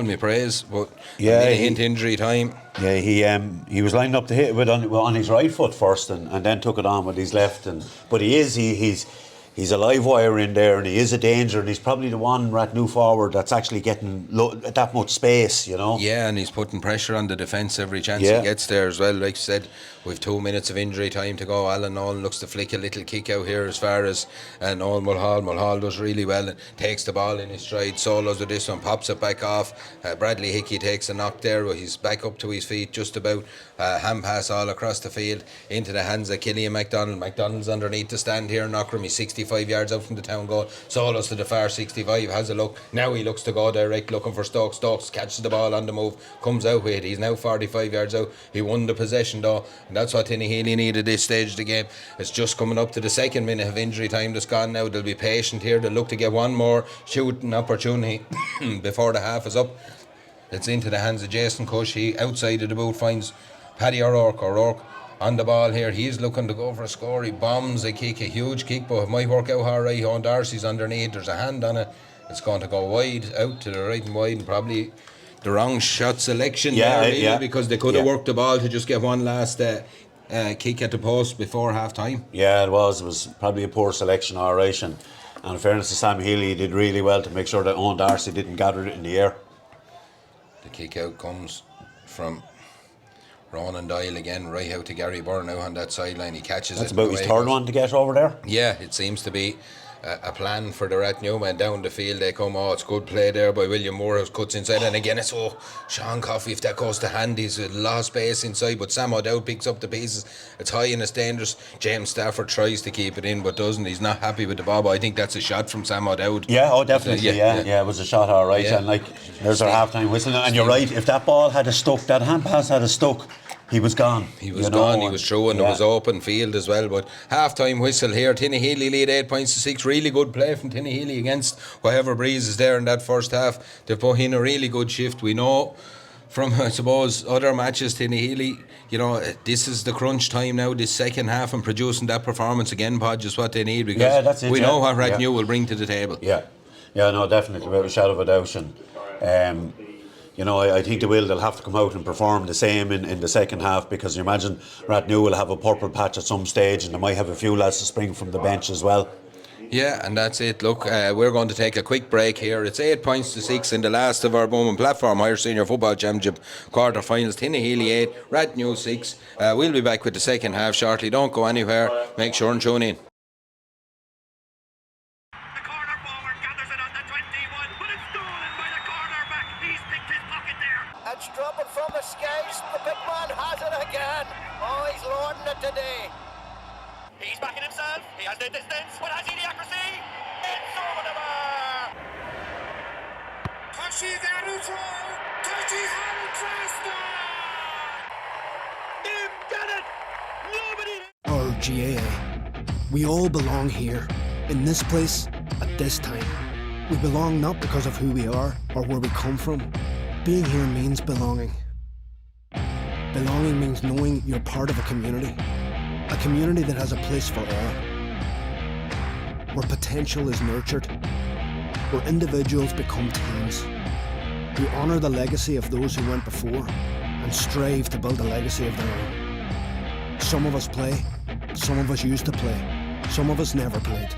my praise. But hint injury time. Yeah, he was lining up to hit it on his right foot first, and then took it on with his left. But he's He's a live wire in there, and he is a danger, and he's probably the one Rathnew forward that's actually getting that much space, you know. Yeah, and he's putting pressure on the defence every chance Yeah. he gets there as well. Like you said, we've 2 minutes of injury time to go. Alan Nolan looks to flick a little kick out here as far as Noel Mulhall. Mulhall does really well and takes the ball in his stride, solos with this one, pops it back off. Bradley Hickey takes a knock there, but he's back up to his feet just about. Hand pass all across the field into the hands of Killian MacDonald. MacDonald's underneath the stand here in Aughrim. He's 65 yards out from the town goal. Solos to the far 65, has a look. Now he looks to go direct, looking for Stokes. Stokes catches the ball on the move, comes out with it. He's now 45 yards out. He won the possession though, and that's what Tinahely needed this stage of the game. It's just coming up to the second minute of injury time that's gone now. They'll be patient here. They'll look to get one more shooting opportunity before the half is up. It's into the hands of Jason Cush. He outside of the boot finds Paddy O'Rourke. O'Rourke on the ball here. He's looking to go for a score. He bombs a kick, a huge kick, but it might work out alright. Owen Darcy's underneath. There's a hand on it. It's going to go wide, out to the right and wide, and probably the wrong shot selection there, really, because they could have worked the ball to just get one last kick at the post before half time. Yeah, it was probably a poor selection, alright. And in fairness to Sam Healy, he did really well to make sure that Owen Darcy didn't gather it in the air. The kick out comes from Ronan Doyle again, right out to Gary Byrne now on that sideline. He catches That's it. That's about his third one to get over there. Yeah, it seems to be a plan for the Rathnew men down the field. They come, it's good play there by William Morehouse, cuts inside, and again it's Sean Coffey, if that goes to hand, he's a lot of space inside, but Sam O'Dowd picks up the pieces. It's high and it's dangerous. James Stafford tries to keep it in but doesn't. He's not happy with the ball, but I think that's a shot from Sam O'Dowd. Yeah, definitely. Yeah, it was a shot, alright. And there's our half-time whistle, and you're right, if that ball had stuck, that hand pass had stuck, he was gone. He was gone, he was through, and it was open field as well. But half-time whistle here. Tinahely lead 8 points to 6. Really good play from Tinahely against whatever breeze is there in that first half. They've put in a really good shift. We know from, I suppose, other matches, Tinahely, this is the crunch time now, this second half, and producing that performance again, Podge, is what they need, because that's it, we know what Rathnew will bring to the table. Yeah, no, definitely, without a shadow of a doubt. And I think they'll have to come out and perform the same in the second half, because you imagine Rathnew will have a purple patch at some stage, and they might have a few lads to spring from the bench as well. Yeah, and that's it. Look, we're going to take a quick break here. It's 8 points to 6 in the last of our Bowman Platform Higher Senior Football Championship quarter-finals. Tinahely 8, Rathnew 6. We'll be back with the second half shortly. Don't go anywhere. Make sure and tune in. Dropping from the skies, the big man has it again. Oh, he's lording it today. He's backing himself, he has the distance, but has he the accuracy? It's over the bar! Toshi's out of throw! Toshi's out of Trasta! You've got it! Nobody... Our GAA. We all belong here, in this place, at this time. We belong not because of who we are or where we come from. Being here means belonging. Belonging means knowing you're part of a community that has a place for all, where potential is nurtured, where individuals become teams, who honour the legacy of those who went before and strive to build a legacy of their own. Some of us play, some of us used to play, some of us never played.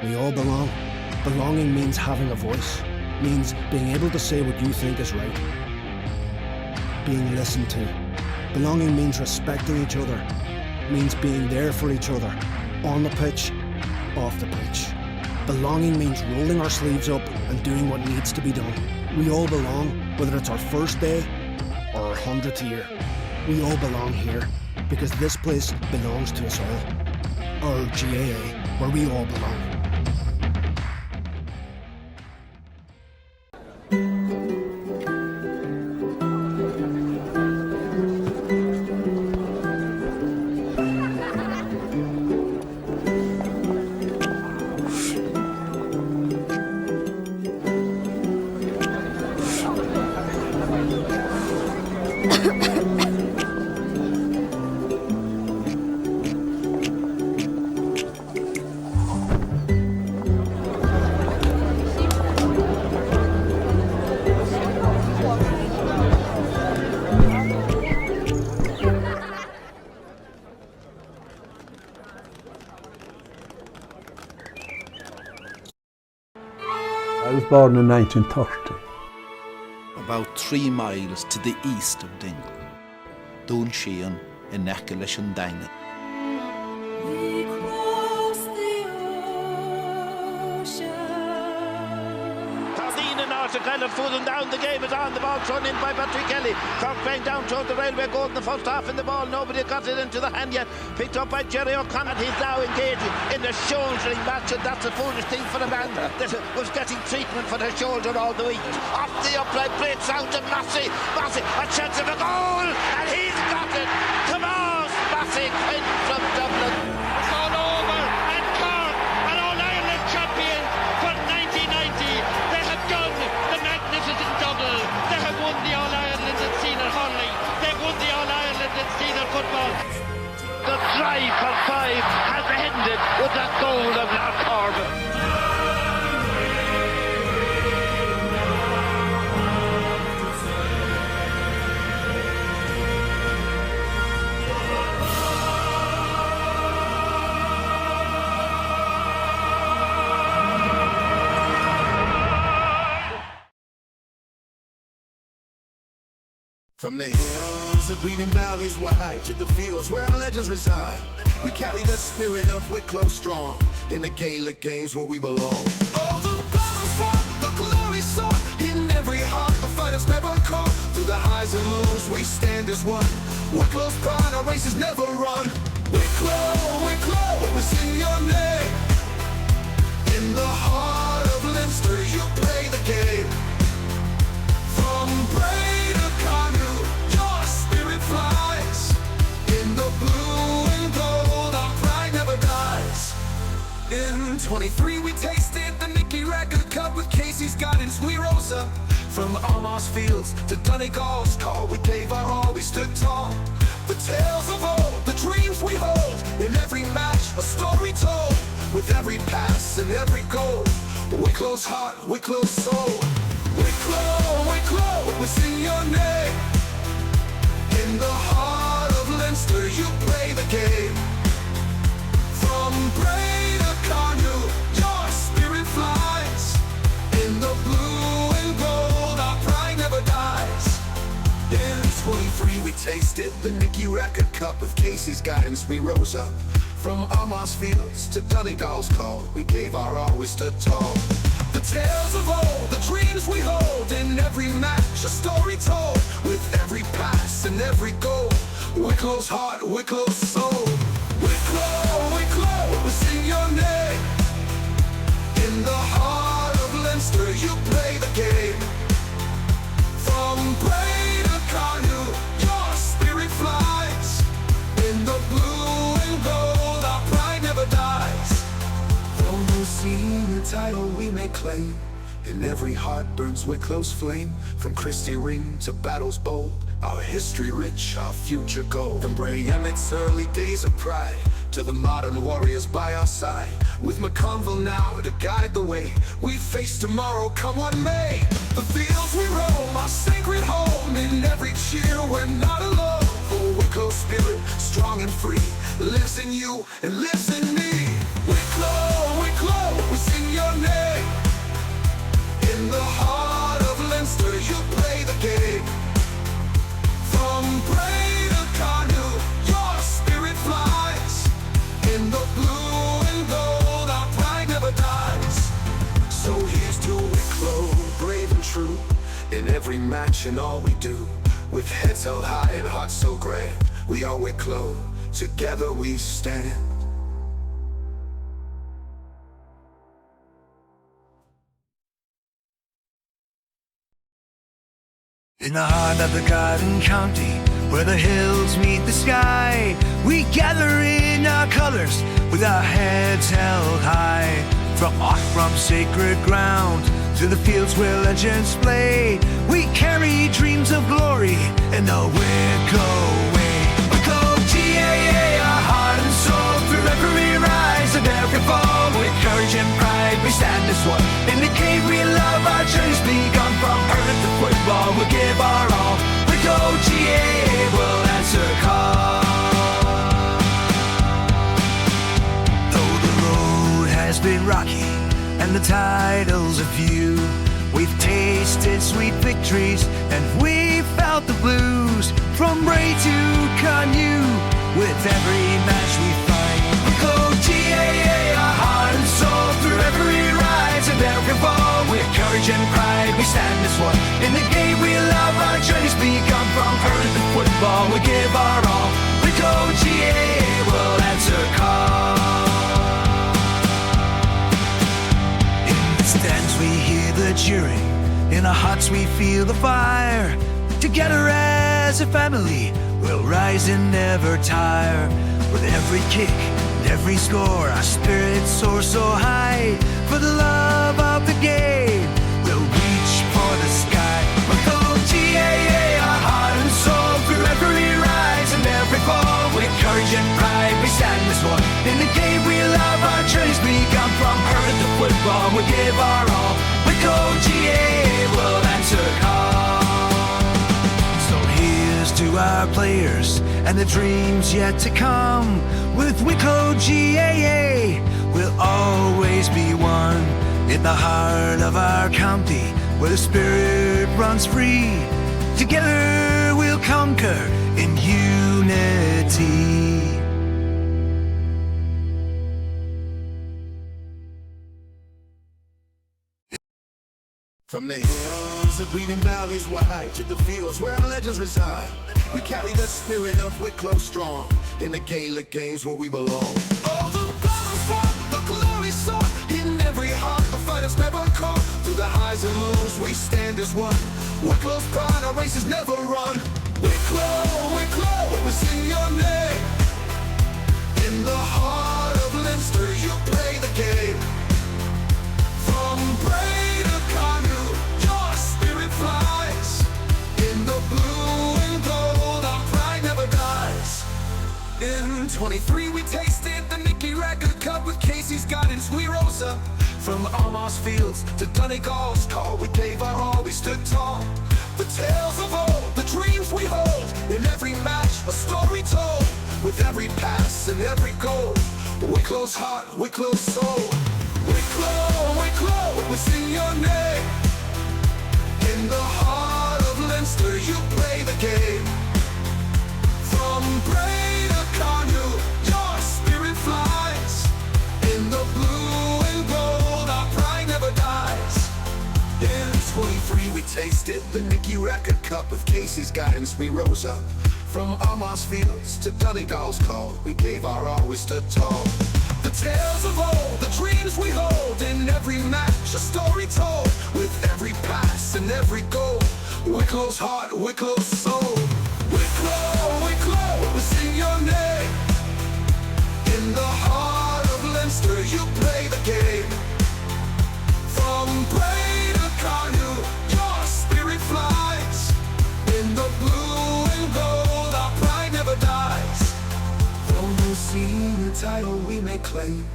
We all belong. Belonging means having a voice. Means being able to say what you think is right. Being listened to. Belonging means respecting each other. Means being there for each other. On the pitch, off the pitch. Belonging means rolling our sleeves up and doing what needs to be done. We all belong, whether it's our first day or our 100th year. We all belong here, because this place belongs to us all. Our GAA, where we all belong. I was born in 1930. About 3 miles to the east of Dingle, Dún Shean in Echelon Dangan. We cross the ocean. Tardine and Article fooling down, the game is on, the ball thrown in by Patrick Kelly. Cork playing down towards the railway goal in the first half in the ball, nobody got it into the hand yet. Picked up by Jerry O'Connor, he's now engaging in the shouldering match, and that's a foolish thing for a man that was getting treatment for the shoulder all the week. Off the upright plate, sound to Massey, a chance of a goal, and he's got it. Tomas Massey in from Dublin. It's all over, and Cork are All-Ireland champions for 1990. They have done the magnificent double. They have won the All-Ireland and senior hurling. They've won the All-Ireland and senior football. The drive for 5 has ended with that goal of Lark Corbin. From the hills of bleeding valleys wide to the fields where legends reside, we carry the spirit of Wicklow strong in the Gaelic games where we belong. Oh, the battles fought, the glory sought, in every heart the fighters never caught. Through the highs and lows we stand as one. Wicklow's pride, our races never run. Wicklow, Wicklow, we sing your name. In the heart of Leinster you play the game. From Bray to Cardew, your spirit flies. In the blue and gold, our pride never dies. In 23 we tasted the Nicky Record Cup with Casey's guidance, we rose up. From Almost Fields to Donegal's call, we gave our all, we stood tall. The tales of old, the dreams we hold, in every match a story told. With every pass and every goal, Wicklow's heart, Wicklow's soul. Wicklow, Wicklow, we sing your name. In the heart of Leinster you play the game. From Bray to Cardew, your spirit flies. In the blue and gold, our pride never dies. In 23 we tasted the Nicky Record Cup with Casey's guidance, we rose up. From Almost Fields to Donegal's call, we gave our all, we stood tall. The tales of old, the dreams we hold, in every match a story told. With every pass and every goal, Wicklow's heart, Wicklow's soul. Wicklow, Wicklow, we sing your name. In the heart of Leinster you play the game. From Bray to Cardew, your spirit flies. In the blue and gold, our pride never dies. Though no senior title we may claim, in every heart burns Wicklow's flame. From Christie Ring to battles bold, our history rich, our future gold. From Bray Emmett's early days of pride to the modern warriors by our side, with McConville now to guide the way, we face tomorrow come what may. The fields we roam, our sacred home, in every cheer we're not alone. For Wicklow's spirit, strong and free, lives in you and lives in me. Wicklow, Wicklow, we sing your name. In the heart of Leinster you play the game. From Bray to Cardew, your spirit flies. In the blue and gold, our pride never dies. So here's to Wicklow, brave and true, in every match and all we do. With heads held high and hearts so grand, we are Wicklow, together we stand. In the heart of the Garden County, where the hills meet the sky, we gather in our colours with our heads held high. From Aughrim sacred ground to the fields where legends play, we carry dreams of glory in the Wicklow way. Wicklow GAA, our heart and soul, through every rise and every fall, with courage and pride we stand as one. In the game we love, our journey's begun. From earth to football we'll give our all. Wicklow GAA will answer call. Though the road has been rocky and the titles a few. We've tasted sweet victories and we've felt the blues. From Bray to Canoe, with every match we fight. Wicklow GAA, our heart and soul through every rise and every fall. With courage and pride, we stand as one. In the game we love, our journeys begun. From hurling to football, we give our all. Wicklow GAA will answer call. In the stands we hear the cheering, in our hearts we feel the fire. Together as a family, we'll rise and never tire. With every kick and every score, our spirits soar so high. For the love of the game, we'll reach for the sky. Wicklow GAA, our heart and soul through every rise and every fall. With courage and pride, we stand as one. In the game we love, our journeys begun. From hurling to football, we give our all. Wicklow GAA will answer call. To our players and the dreams yet to come. With Wicklow GAA, we'll always be one. In the heart of our county, where the spirit runs free. Together we'll conquer in unity. From the hills of bleeding valleys wide to the fields where legends reside, we carry the spirit of Wicklow strong in the Gaelic games where we belong. All the battles fought, the glory sought, in every heart the fighters never caught. Through the highs and lows we stand as one. Wicklow's pride, our races never run. Wicklow, Wicklow, we sing your name. In the heart of Leinster you play the game. From Bray to Canoe, your spirit flies. In the blue and gold, our pride never dies. In 23 we tasted the Nicky Record Cup. With Casey's guidance we rose up. From Almost Fields to Donegal's call, we gave our all, we stood tall. The tales of old, the dreams we hold. In every match, a story told. With every pass and every goal, Wicklow's heart, Wicklow's soul. Wicklow, Wicklow, we sing your name. In the heart of Leinster you play the game. From Bray to Canoe, your spirit flies. In the blue and gold, our pride never dies. In 23 we tasted the Nicky Record Cup. With Casey's guidance we rose up. From Almost Fields to Donegal's call, we gave our all, we stood tall. The tales of old, the dreams we hold. In every match, a story told. With every pass and every goal, Wicklow's heart, Wicklow's soul. Wicklow, Wicklow, we sing your name. In the heart of Leinster you play the game. From Bray to Canoe, your spirit flies. In the blue and gold, our pride never dies. Though no seen the title we may claim,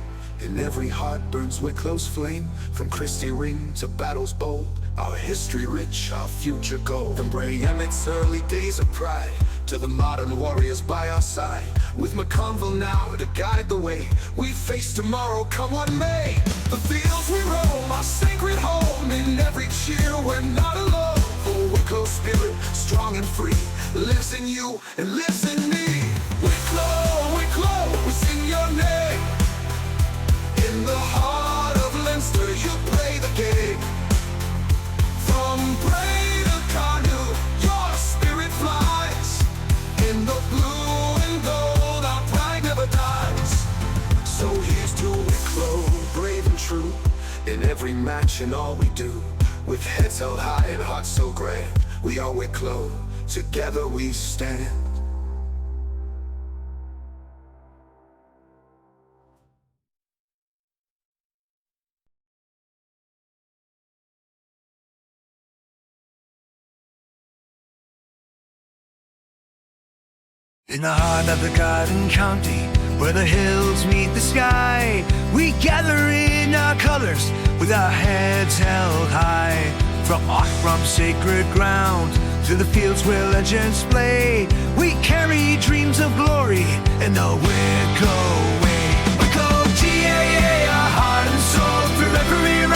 in every heart burns Wicklow's flame. From Christie Ring to battles bold, our history rich, our future gold. From Bray Emmett's early days of pride to the modern warriors by our side. With McConville now to guide the way, we face tomorrow come what may. The fields we roam, our sacred home. In every cheer we're not alone. For Wicklow's spirit, strong and free, lives in you and lives in me. Wicklow, Wicklow, we sing your name. In the heart of Leinster you play the game. From Bray to Canoe, your spirit flies. In the blue and gold, our pride never dies. So here's to Wicklow, brave and true. In every match and all we do, with heads held high and hearts so grand, we are Wicklow, together we stand. In the heart of the Garden County, where the hills meet the sky, we gather in our colors with our heads held high. From Aughrim sacred ground to the fields where legends play, we carry dreams of glory in the Wicklow way. Wicklow GAA, our heart and soul through every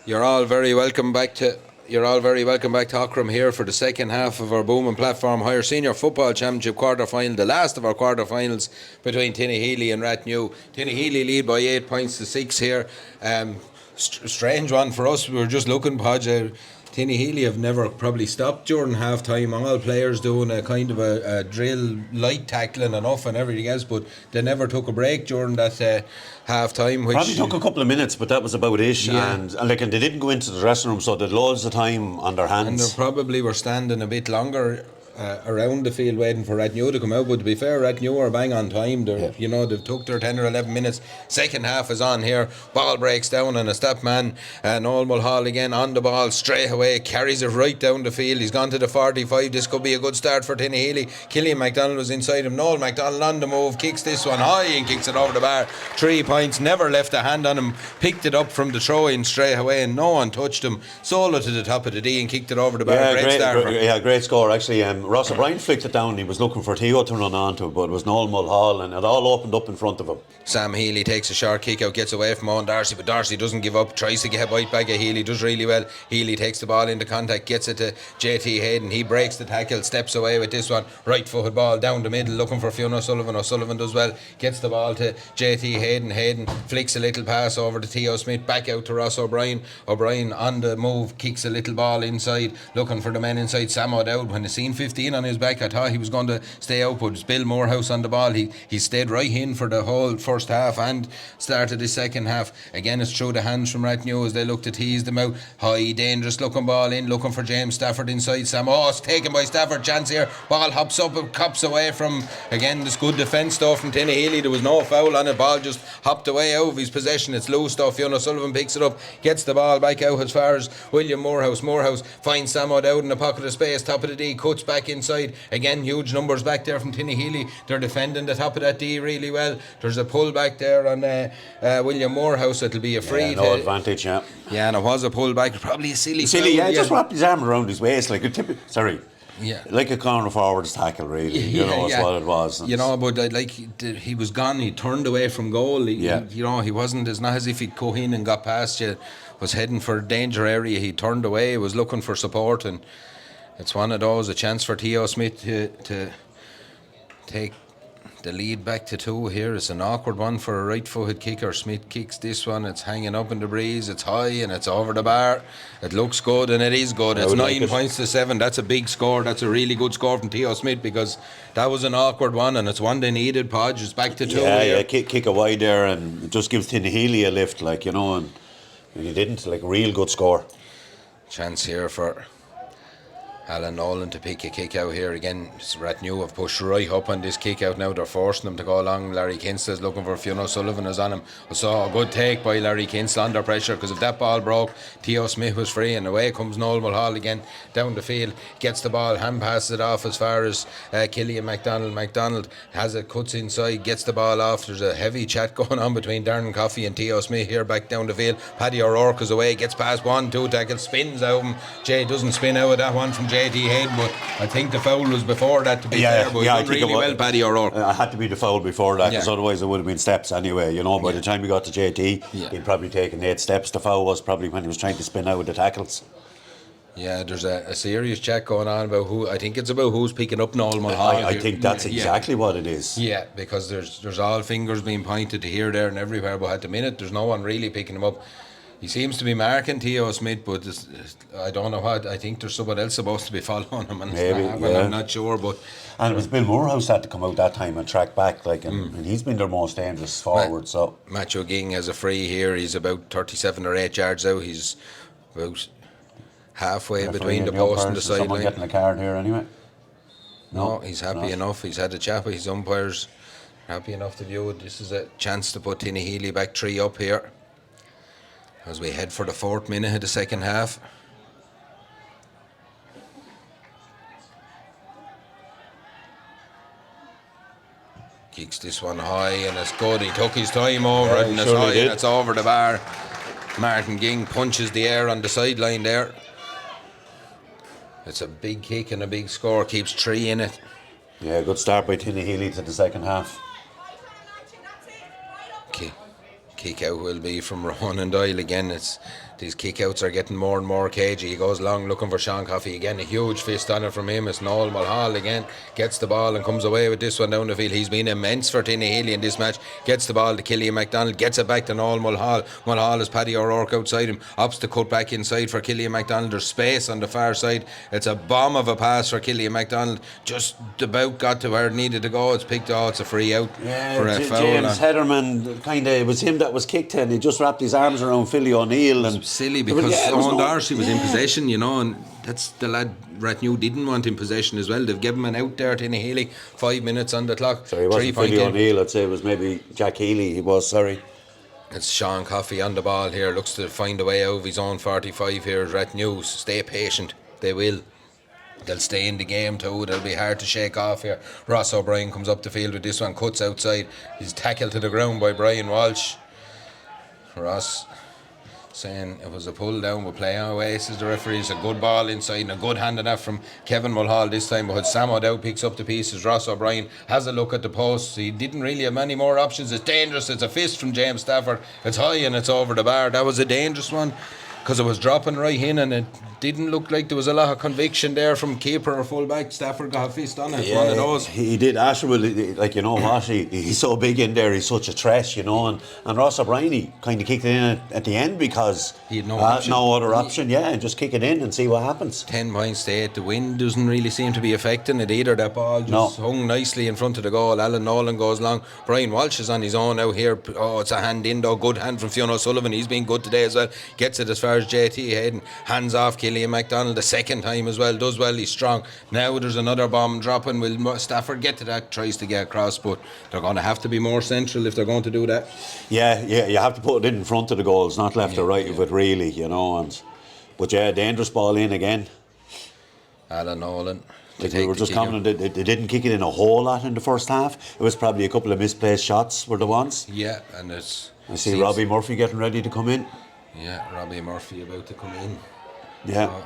You're all very welcome back to Aughrim here for the second half of our Boom Platform Higher Senior Football Championship quarter-final, the last of our quarter-finals between Tinahely and Rathnew. Tinahely lead by 8 points to 6 here. Strange one for us. We were just looking, Podge. Tinahely have never probably stopped during half time. All players doing a kind of a drill, light tackling enough and everything else, but they never took a break during that half time. Which probably took a couple of minutes, but that was about it. Yeah. And they didn't go into the dressing room, so they had loads of time on their hands. And they probably were standing a bit longer around the field waiting for Rathnew to come out. But to be fair, Rathnew are bang on time. You know, they've took their 10 or 11 minutes. Second half is on here. Ball breaks down and a step man, Noel Mulhall again on the ball straight away, carries it right down the field. He's gone to the 45. This could be a good start for Tinahely. Killian MacDonald was inside him. Noel MacDonald on the move, kicks this one high and kicks it over the bar. 3 points, never left a hand on him, picked it up from the throw-in straight away and no one touched him. Solo to the top of the D and kicked it over the bar. Great score actually. Ross O'Brien flicked it down. He was looking for Theo to run onto, but it was Noel Mulhall and it all opened up in front of him. Sam Healy takes a short kick out, gets away from Owen Darcy, but Darcy doesn't give up, tries to get a bite back at Healy, does really well. Healy takes the ball into contact, gets it to JT Hayden. He breaks the tackle, steps away with this one, right footed ball down the middle, looking for Fionn O'Sullivan. O'Sullivan does well, gets the ball to JT Hayden. Hayden flicks a little pass over to Theo Smith, back out to Ross O'Brien. O'Brien on the move, kicks a little ball inside, looking for the men inside. Sam O'Dowd, when he seen 15 on his back, I thought he was going to stay out, but it's Bill Morehouse on the ball. He stayed right in for the whole first half and started the second half. Again, it's through the hands from Rathnew as they look to tease them out. High, dangerous looking ball in, looking for James Stafford inside. Sam, it's taken by Stafford. Chance here. Ball hops up and cops away from, again, this good defence stuff from Tinahely. There was no foul on it. Ball just hopped away out of his possession. It's loose stuff. Fionn O'Sullivan picks it up, gets the ball back out as far as William Morehouse. Morehouse finds Sam O'Dowd in the pocket of space, top of the D, cuts back inside. Again, huge numbers back there from Tinahely. They're defending the top of that D really well. There's a pull back there on William Morehouse. It'll be a free. No advantage, yeah. Yeah, and it was a pull back. Probably a silly. Just wrapped his arm around his waist like a like a corner forward's tackle, really. That's what it was. But he was gone. He turned away from goal. He wasn't. It's not as if he'd go in and got past you. Was heading for danger area. He turned away. Was looking for support, and it's one of those. A chance for Theo Smith to take the lead back to 2 here. It's an awkward one for a right-footed kicker. Smith kicks this one. It's hanging up in the breeze. It's high and it's over the bar. It looks good and it is good. It's 9 points to 7. That's a big score. That's a really good score from Theo Smith because that was an awkward one and it's one they needed. Podge is back to 2. Kick a wide there and it just gives Tinahely a lift, and he didn't. A real good score. Chance here for Alan Nolan to pick a kick out here again. Rathnew have pushed right up on this kick out now. They're forcing them to go along. Larry Kinsella is looking for Fionn O'Sullivan is on him. I saw a good take by Larry Kinsella under pressure because if that ball broke, Theo Smith was free and away comes Noel Mulhall again down the field. Gets the ball, hand passes it off as far as Killian MacDonald. MacDonald has it, cuts inside, gets the ball off. There's a heavy chat going on between Darren Coffey and Theo Smith here back down the field. Paddy O'Rourke is away, gets past 1-2 tackles, spins out him. Jay doesn't spin out of that one from JT Hayden, but I think the foul was before that to be fair, but he done really well, Paddy O'Rourke. It had to be the foul before that because otherwise it would have been steps anyway, by the time we got to JT he'd probably taken 8 steps. The foul was probably when he was trying to spin out with the tackles. Yeah, there's a serious chat going on about who's picking up Noel Mulhall. I think that's exactly what it is. Yeah, because there's all fingers being pointed to here, there and everywhere, but at the minute there's no one really picking him up. He seems to be marking Theo Smith, but I don't know what. I think there's someone else supposed to be following him, and I'm not sure. But and it was Bill Morehouse had to come out that time and track back, and he's been their most dangerous forward. So Matthew Ging has a free here. He's about 37 or 8 yards out. He's about halfway between the post and the sideline. Someone getting a card here anyway? No, he's happy enough. He's had a chat with his umpires. Happy enough to view it. This is a chance to put Tinahely back 3 up here as we head for the 4th minute of the second half. Kicks this one high and it's good. He took his time over it and it's high and it's over the bar. Martin Ging punches the air on the sideline there. It's a big kick and a big score. Keeps 3 in it. Yeah, good start by Tinahely to the second half. Kick out will be from Ronan Doyle again. It's These kickouts are getting more and more cagey. He goes long looking for Sean Coffey again. A huge fist on it from him. It's Noel Mulhall again. Gets the ball and comes away with this one down the field. He's been immense for Tinahely in this match. Gets the ball to Killian MacDonald. Gets it back to Noel Mulhall. Mulhall has Paddy O'Rourke outside him. Opts to cut back inside for Killian MacDonald. There's space on the far side. It's a bomb of a pass for Killian MacDonald. Just about got to where it needed to go. It's picked out. It's a free out for a foul. James Hederman, kind of, it was him that was kicked and he just wrapped his arms around Philly O'Neill. And silly because Owen Darcy was in possession, you know, and that's the lad Rathnew didn't want in possession as well. They've given him an out there to Tinahely, 5 minutes on the clock. Sorry, it wasn't Philly O'Neill, I'd say it was maybe Jack Healy, he was, sorry. It's Sean Coffey on the ball here, looks to find a way out of his own 45 here. Rathnew, stay patient, they will. They'll stay in the game too. They'll be hard to shake off here. Ross O'Brien comes up the field with this one, cuts outside. He's tackled to the ground by Brian Walsh. Ross saying it was a pull down, we'll play away, says the referee. It's a good ball inside and a good hand enough from Kevin Mulhall this time, but Sam O'Dowd picks up the pieces. Ross O'Brien has a look at the post. He didn't really have many more options. It's dangerous. It's a fist from James Stafford. It's high and it's over the bar. That was a dangerous one because it was dropping right in and it didn't look like there was a lot of conviction there from keeper or full back. Stafford got a fist on it. Yeah, one of those. He did. Asher will, like, you know what, he's so big in there, he's such a threat, you know, and Ross O'Brien, he kind of kicked it in at the end because he had no other option, and just kick it in and see what happens. 10 points to 8. The wind doesn't really seem to be affecting it either. That ball just hung nicely in front of the goal. Alan Nolan goes long. Brian Walsh is on his own out here. Oh, it's a hand in though. Good hand from Fionn O'Sullivan. He's been good today as well. Gets it as far as JT Hayden. Hands off Killian MacDonald the second time as well. Does well. He's strong. Now there's another bomb dropping. Will Stafford get to that? Tries to get across, but they're going to have to be more central if they're going to do that. Yeah, you have to put it in front of the goals, not left or right of it really, you know. But dangerous ball in again. Alan Nolan. Like we were just commenting, they didn't kick it in a whole lot in the first half. It was probably a couple of misplaced shots were the ones. Yeah, and it's... I see Robbie Murphy getting ready to come in. Yeah, Robbie Murphy about to come in. Yeah. So,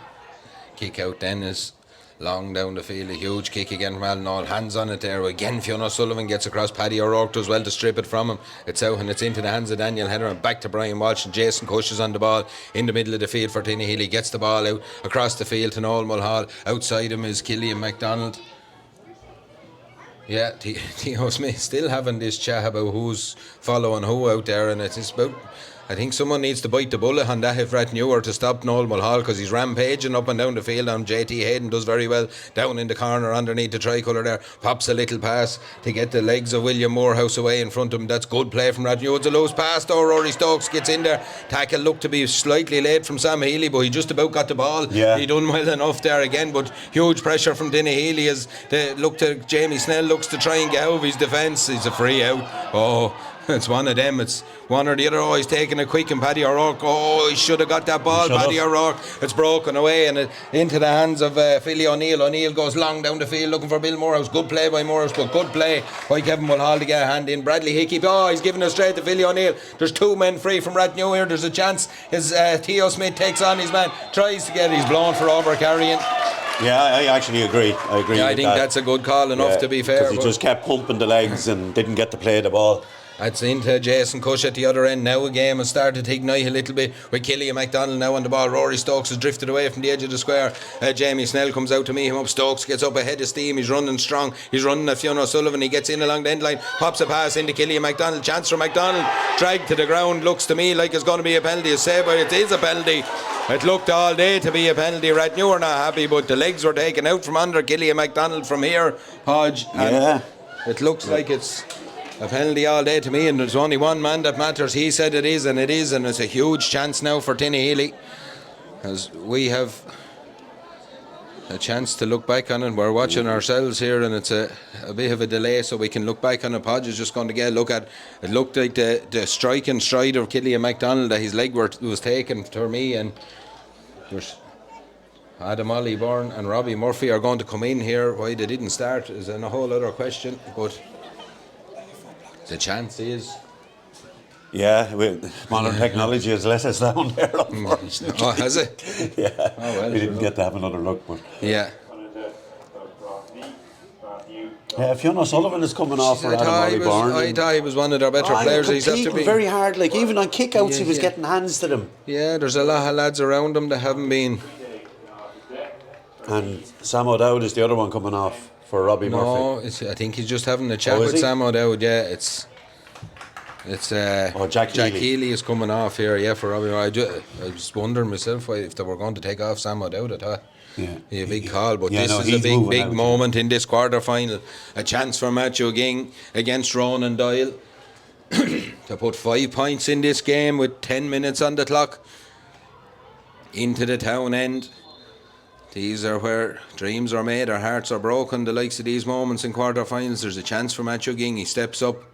kick out then is long down the field. A huge kick again from Alan Nolan. Hands on it there. Again, Fionn O'Sullivan gets across. Paddy O'Rourke does well to strip it from him. It's out and it's into the hands of Daniel Heather and back to Brian Walsh. And Jason Cush is on the ball in the middle of the field for Tinahely. Gets the ball out across the field to Noel Mulhall. Outside him is Killian MacDonald. Yeah, Theo Smith still having this chat about who's following who out there, and it's about... I think someone needs to bite the bullet on that if Rathnew or to stop Noel Mulhall, because he's rampaging up and down the field. And JT Hayden does very well down in the corner underneath the tricolour there. Pops a little pass to get the legs of William Morehouse away in front of him. That's good play from Rathnew. It's a loose pass though. Rory Stokes gets in there. Tackle looked to be slightly late from Sam Healy, but he just about got the ball. Yeah. He done well enough there again, but huge pressure from Tinahely as they look to Jamie Snell looks to try and get out of his defence. He's a free out. Oh, it's one of them. It's one or the other. Oh, he's taking a quick and Paddy O'Rourke. Oh, he should have got that ball. Paddy O'Rourke. It's broken away and into the hands of Philly O'Neill. O'Neill goes long down the field looking for Bill Morehouse. Good play by Morehouse, but good play by Kevin Mulhall to get a hand in. Bradley Hickey. Oh, he's giving it straight to Philly O'Neill. There's two men free from Rathnew here. There's a chance. As Theo Smith takes on his man, tries to get it. He's blown for over carrying. Yeah, I actually agree. Yeah, I think that's a good call enough to be fair. He just kept pumping the legs and didn't get to play the ball. That's into Jason Cush at the other end. Now a game has started to ignite a little bit with Killian MacDonald now on the ball. Rory Stokes has drifted away from the edge of the square. Jamie Snell comes out to meet him up. Stokes gets up ahead of steam. He's running strong. He's running at Fionn O'Sullivan. He gets in along the end line. Pops a pass into Killian MacDonald. Chance for MacDonald. Dragged to the ground. Looks to me like it's going to be a penalty. It is a penalty. It looked all day to be a penalty. Rathnew are not happy, but the legs were taken out from under Killian MacDonald from here, Hodge. Yeah. It looks like it's a penalty all day to me, and there's only one man that matters. He said it is, and it's a huge chance now for Tinahely, as we have a chance to look back on it. We're watching ourselves here, and it's a bit of a delay, so we can look back on it. Podge is just going to get a look at it. Looked like the striking stride of Killian MacDonald, that his leg was taken for me, and there's Adam Ollie-Byrne and Robbie Murphy are going to come in here. Why they didn't start is a whole other question, but the chance is... Yeah, modern technology has let us down there, unfortunately. Oh, has it? Yeah. Oh, well, we didn't get to have another look, but... Yeah. Yeah, Fiona Sullivan is coming off for Adam Ollie-Byrne. I thought he was one of their better players. He's after being very hard. Like even on kickouts, he was getting hands to them. Yeah, there's a lot of lads around him that haven't been. And Sam O'Dowd is the other one coming off for Robbie Murphy. No, I think he's just having a chat with Sam O'Dowd. Yeah, it's Jack Healy is coming off here. Yeah, for Robbie. I was wondering myself if they were going to take off Sam O'Dowd. I thought. Yeah, a big call, but this is a big moment in this quarter final. A chance for Matthew Ging against Ronan Doyle to put 5 points in this game with 10 minutes on the clock into the town end. These are where dreams are made, our hearts are broken. The likes of these moments in quarter finals. There's a chance for Matthew Ging. He steps up.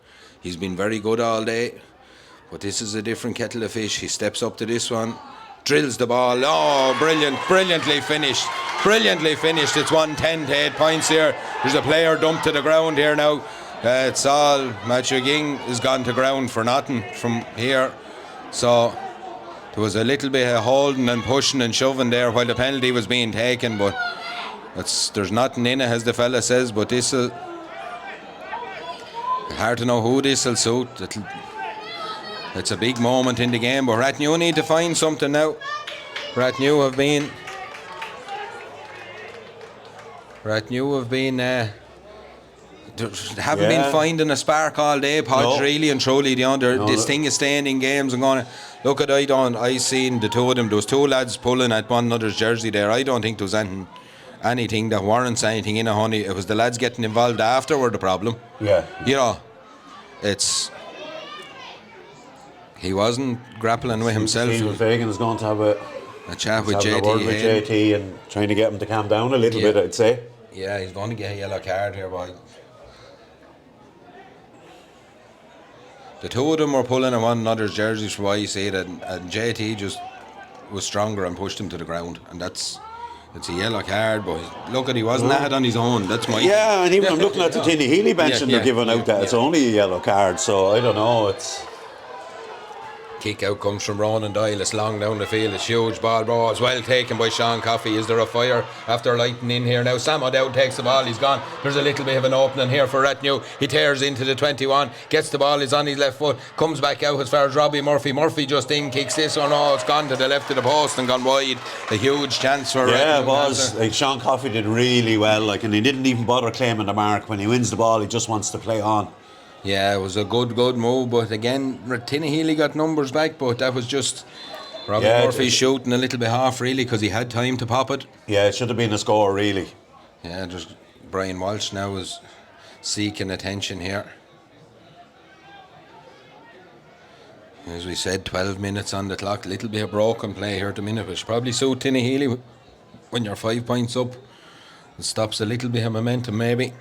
He's been very good all day, but this is a different kettle of fish. He steps up to this one. Drills the ball. Oh, brilliantly finished. Brilliantly finished. It's 110 to 8 points here. There's a player dumped to the ground here now. It's all. Matthew Ging has gone to ground for nothing from here. So there was a little bit of holding and pushing and shoving there while the penalty was being taken, but there's nothing in it, as the fella says. But this'll. Hard to know who this'll suit. It's a big moment in the game, but Rathnew need to find something now. Rathnew have been haven't been finding a spark all day, Podge, really and truly. This thing is staying in games and going. Look at I seen the two of them. There was two lads pulling at one another's jersey there. I don't think there was anything that warrants anything in a honey. It was the lads getting involved after were the problem. Yeah. You know, he wasn't grappling with himself. Fagan is going to have a chat with JT and trying to get him to calm down a little bit, I'd say. Yeah, he's going to get a yellow card here, boy. The two of them were pulling on one another's jerseys for why you say that, and JT just was stronger and pushed him to the ground, and it's a yellow card, boy. Look at, he wasn't at it on his own. That's my. Yeah, and even I'm looking at the Tinahely bench and they're giving out that it's only a yellow card, so I don't know. It's. Kick out comes from Ronan Doyle. It's long down the field. It's huge ball. Oh, it's well taken by Sean Coffey. Is there a fire after lighting in here now? Sam O'Dowd takes the ball. He's gone. There's a little bit of an opening here for Rathnew. He tears into the 21. Gets the ball. He's on his left foot. Comes back out as far as Robbie Murphy. Murphy just in. Kicks this one. Oh, it's gone to the left of the post and gone wide. A huge chance for Rathnew. Yeah, it was. Like, Sean Coffey did really well. And he didn't even bother claiming the mark. When he wins the ball, he just wants to play on. Yeah, it was a good move, but again, Tinahely got numbers back, but that was just Robbie Murphy shooting a little bit half, really, because he had time to pop it. Yeah, it should have been a score, really. Yeah, just Brian Walsh now is seeking attention here. As we said, 12 minutes on the clock, a little bit of broken play here at the minute, which probably suit Tinahely when you're 5 points up. It stops a little bit of momentum, maybe.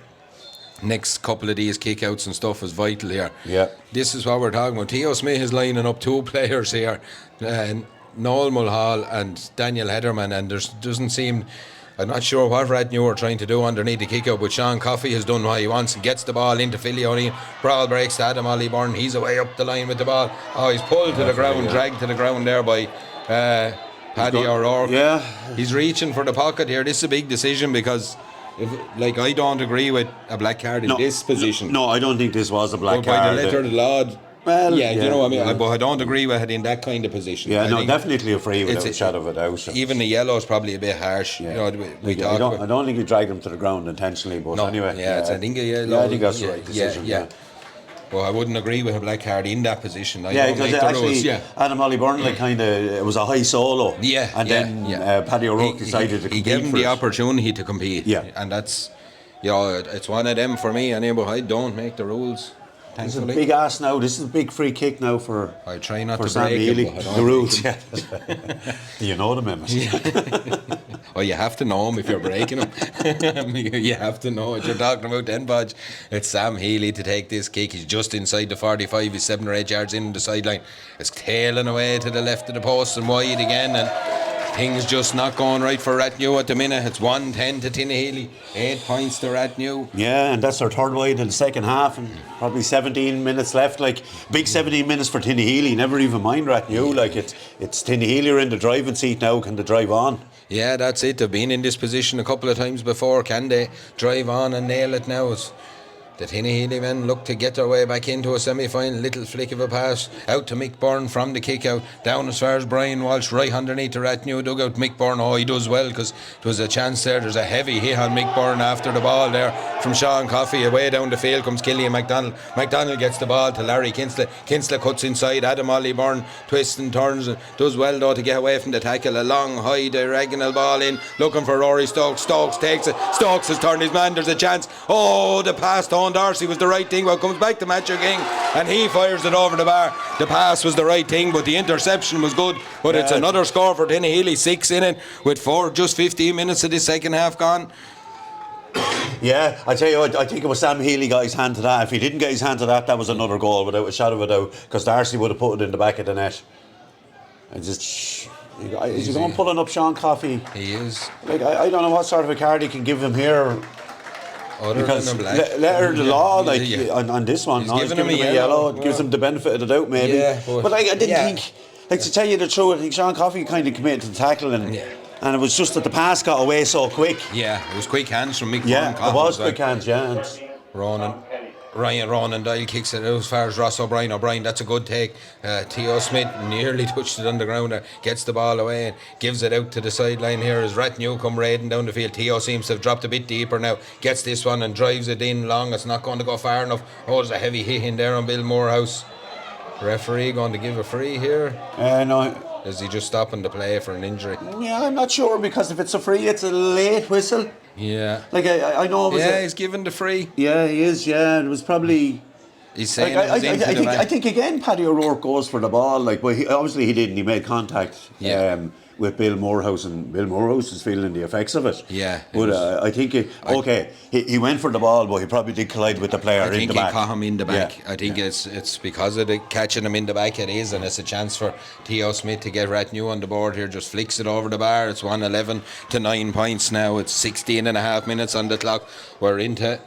Next couple of these kickouts and stuff is vital here. Yeah. This is what we're talking about. Theo Smith is lining up two players here, Noel Mulhall and Daniel Hederman, and there doesn't seem. I'm not sure what Rathnew are trying to do underneath the kick-out, but Sean Coffey has done what he wants and gets the ball into Philly O'Neill. Brawl breaks to Adam Ollie-Byrne. He's away up the line with the ball. Oh, he's pulled to the ground, dragged to the ground there by Paddy O'Rourke. Yeah. He's reaching for the pocket here. This is a big decision because I don't agree with a black card in this position. No, I don't think this was a black card. By the letter of the law. Well, yeah, you know what I mean. But I don't agree with it in that kind of position. Yeah, no, definitely a free without a shadow of a doubt. Even the yellow is probably a bit harsh. Yeah. You know, I don't think he dragged him to the ground intentionally, but anyway. Yeah, I think a yellow. Yeah, I think that's the right decision. Yeah. Well, I wouldn't agree with a black card in that position. Because actually, Adam Ollie-Byrne, it was a high solo. Yeah. And then Paddy O'Rourke decided to compete. He gave him the opportunity to compete. Yeah. And that's, it's one of them for me. But I don't make the rules. This is a big ass now. This is a big free kick now for. I try not to Sam break Healy. it, but the rules. Yeah. You know them, Emmett. You have to know them if you're breaking them. You have to know what you're talking about then, Bodge. It's Sam Healy to take this kick. He's just inside the 45. He's 7 or 8 yards in the sideline. It's tailing away to the left of the post and wide again, and things just not going right for Rathnew at the minute. It's 1-10 to Tinahely, 8 points to Rathnew. Yeah, and that's our third wide in the second half, and probably 17 minutes left. Big 17 minutes for Tinahely. Never even mind Rathnew. It's Tinahely are in the driving seat now. Can they drive on? Yeah, that's it. They've been in this position a couple of times before. Can they drive on and nail it now? The Tinahely men look to get their way back into a semi-final. Little flick of a pass out to Mick Byrne from the kick out. Down as far as Brian Walsh, right underneath the Rathnew dugout. Mick Byrne, he does well because there was a chance there. There's a heavy hit on Mick Byrne after the ball there from Sean Coffey. Away down the field comes Killian MacDonald. MacDonald gets the ball to Larry Kinsley. Kinsley cuts inside. Adam Ollie-Byrne twists and turns. Does well though to get away from the tackle. A long, high, diagonal ball in. Looking for Rory Stokes. Stokes takes it. Stokes has turned his man. There's a chance. The pass to Owen Darcy was the right thing. Well, comes back to Matthew King and he fires it over the bar. The pass was the right thing, but the interception was good. But it's another score for Tinahely, 6 in it with just 15 minutes of this second half gone. Yeah, I tell you what, I think it was Sam Healy got his hand to that. If he didn't get his hand to that, that was another goal without a shadow of a doubt, because Darcy would have put it in the back of the net. Is he going pulling up Sean Coffey? He is. Like, I don't know what sort of a card he can give him here. Because letter of the law, like on this one, he's giving him a yellow. It gives him the benefit of the doubt, maybe. Yeah, but I didn't think. Like, to tell you the truth, I think Sean Coffey kind of committed to the tackle, and it was just that the pass got away so quick. Yeah, it was quick hands from Mick Byrne. Yeah, it was quick hands. Yeah. Ryan Doyle kicks it out as far as Ross O'Brien. That's a good take. T.O. Smith nearly touched it on the ground. Gets the ball away and gives it out to the sideline here as Rathnew come raiding down the field. T.O. seems to have dropped a bit deeper now. Gets this one and drives it in long. It's not going to go far enough. There's a heavy hit in there on Bill Morehouse. Referee going to give a free here? No. Is he just stopping the play for an injury? Yeah, I'm not sure, because if it's a free, it's a late whistle. Yeah. Like, I know it was... Yeah, he's given the free. Yeah, he is, yeah. It was probably... He's saying I think again, Paddy O'Rourke goes for the ball. Like, well, obviously he didn't. He made contact with Bill Morehouse, and Bill Morehouse is feeling the effects of it. Yeah. But I think, he went for the ball, but he probably did collide with the player in the back. I think he caught him in the back. Yeah. I think it's because of the catching him in the back it is, and it's a chance for T.O. Smith to get Rathnew on the board here. Just flicks it over the bar. It's 1-11 to 9 points now. It's 16 and a half minutes on the clock. We're into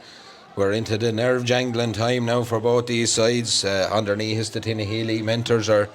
the nerve-jangling time now for both these sides. Underneath us, the Tinahely mentors are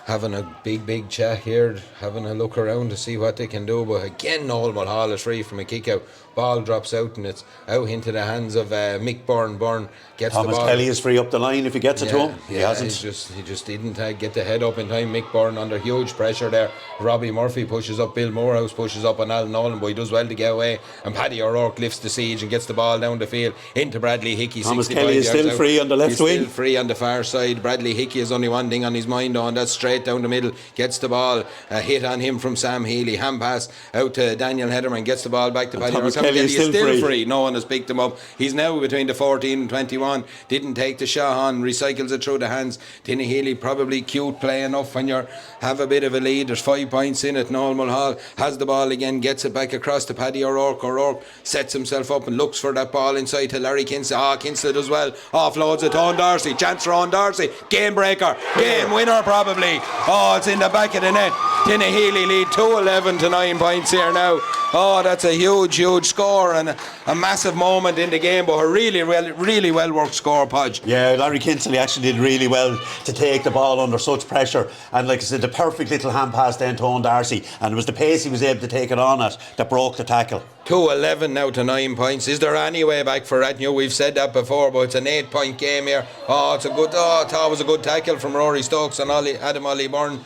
having a big chat here, having a look around to see what they can do. But again, Noel Mulhall is free from a kick out. Ball drops out and it's out into the hands of Mick Byrne. Byrne gets Thomas the ball. Kelly is free up the line if he gets it to him. He hasn't. He just didn't get the head up in time. Mick Byrne under huge pressure there. Robbie Murphy pushes up. Bill Morehouse pushes up on Alan Nolan, but he does well to get away. And Paddy O'Rourke lifts the siege and gets the ball down the field into Bradley Hickey. Thomas Kelly is still free on the left wing. Still free on the far side. Bradley Hickey has only one thing on his mind on. That's straight down the middle. Gets the ball. A hit on him from Sam Healy. Hand pass out to Daniel Hederman. Gets the ball back to Paddy O'Rourke. Kelly is still free. No one has picked him up. He's now between the 14 and 21. Didn't take the shot on. Recycles it through the hands. Tinahely probably cute play enough when you have a bit of a lead. There's 5 points in it. Noel Mulhall has the ball again. Gets it back across to Paddy O'Rourke. O'Rourke sets himself up and looks for that ball inside to Larry Kinsley. Kinsley does well. Offloads it to Owen Darcy. Chance for Owen Darcy. Game breaker. Game winner probably. It's in the back of the net. Tinahely lead 2-11 to 9 points here now. That's a huge score and a massive moment in the game, but a really well worked score, Podge. Yeah, Larry Kinsley actually did really well to take the ball under such pressure, and like I said, the perfect little hand pass then to Owen Darcy, and it was the pace he was able to take it on at that broke the tackle. 2-11 now to 9 points. Is there any way back for Rathnew? We've said that before, but it's an 8-point game here. I thought it was a good tackle from Rory Stokes and Adam Ollie-Byrne.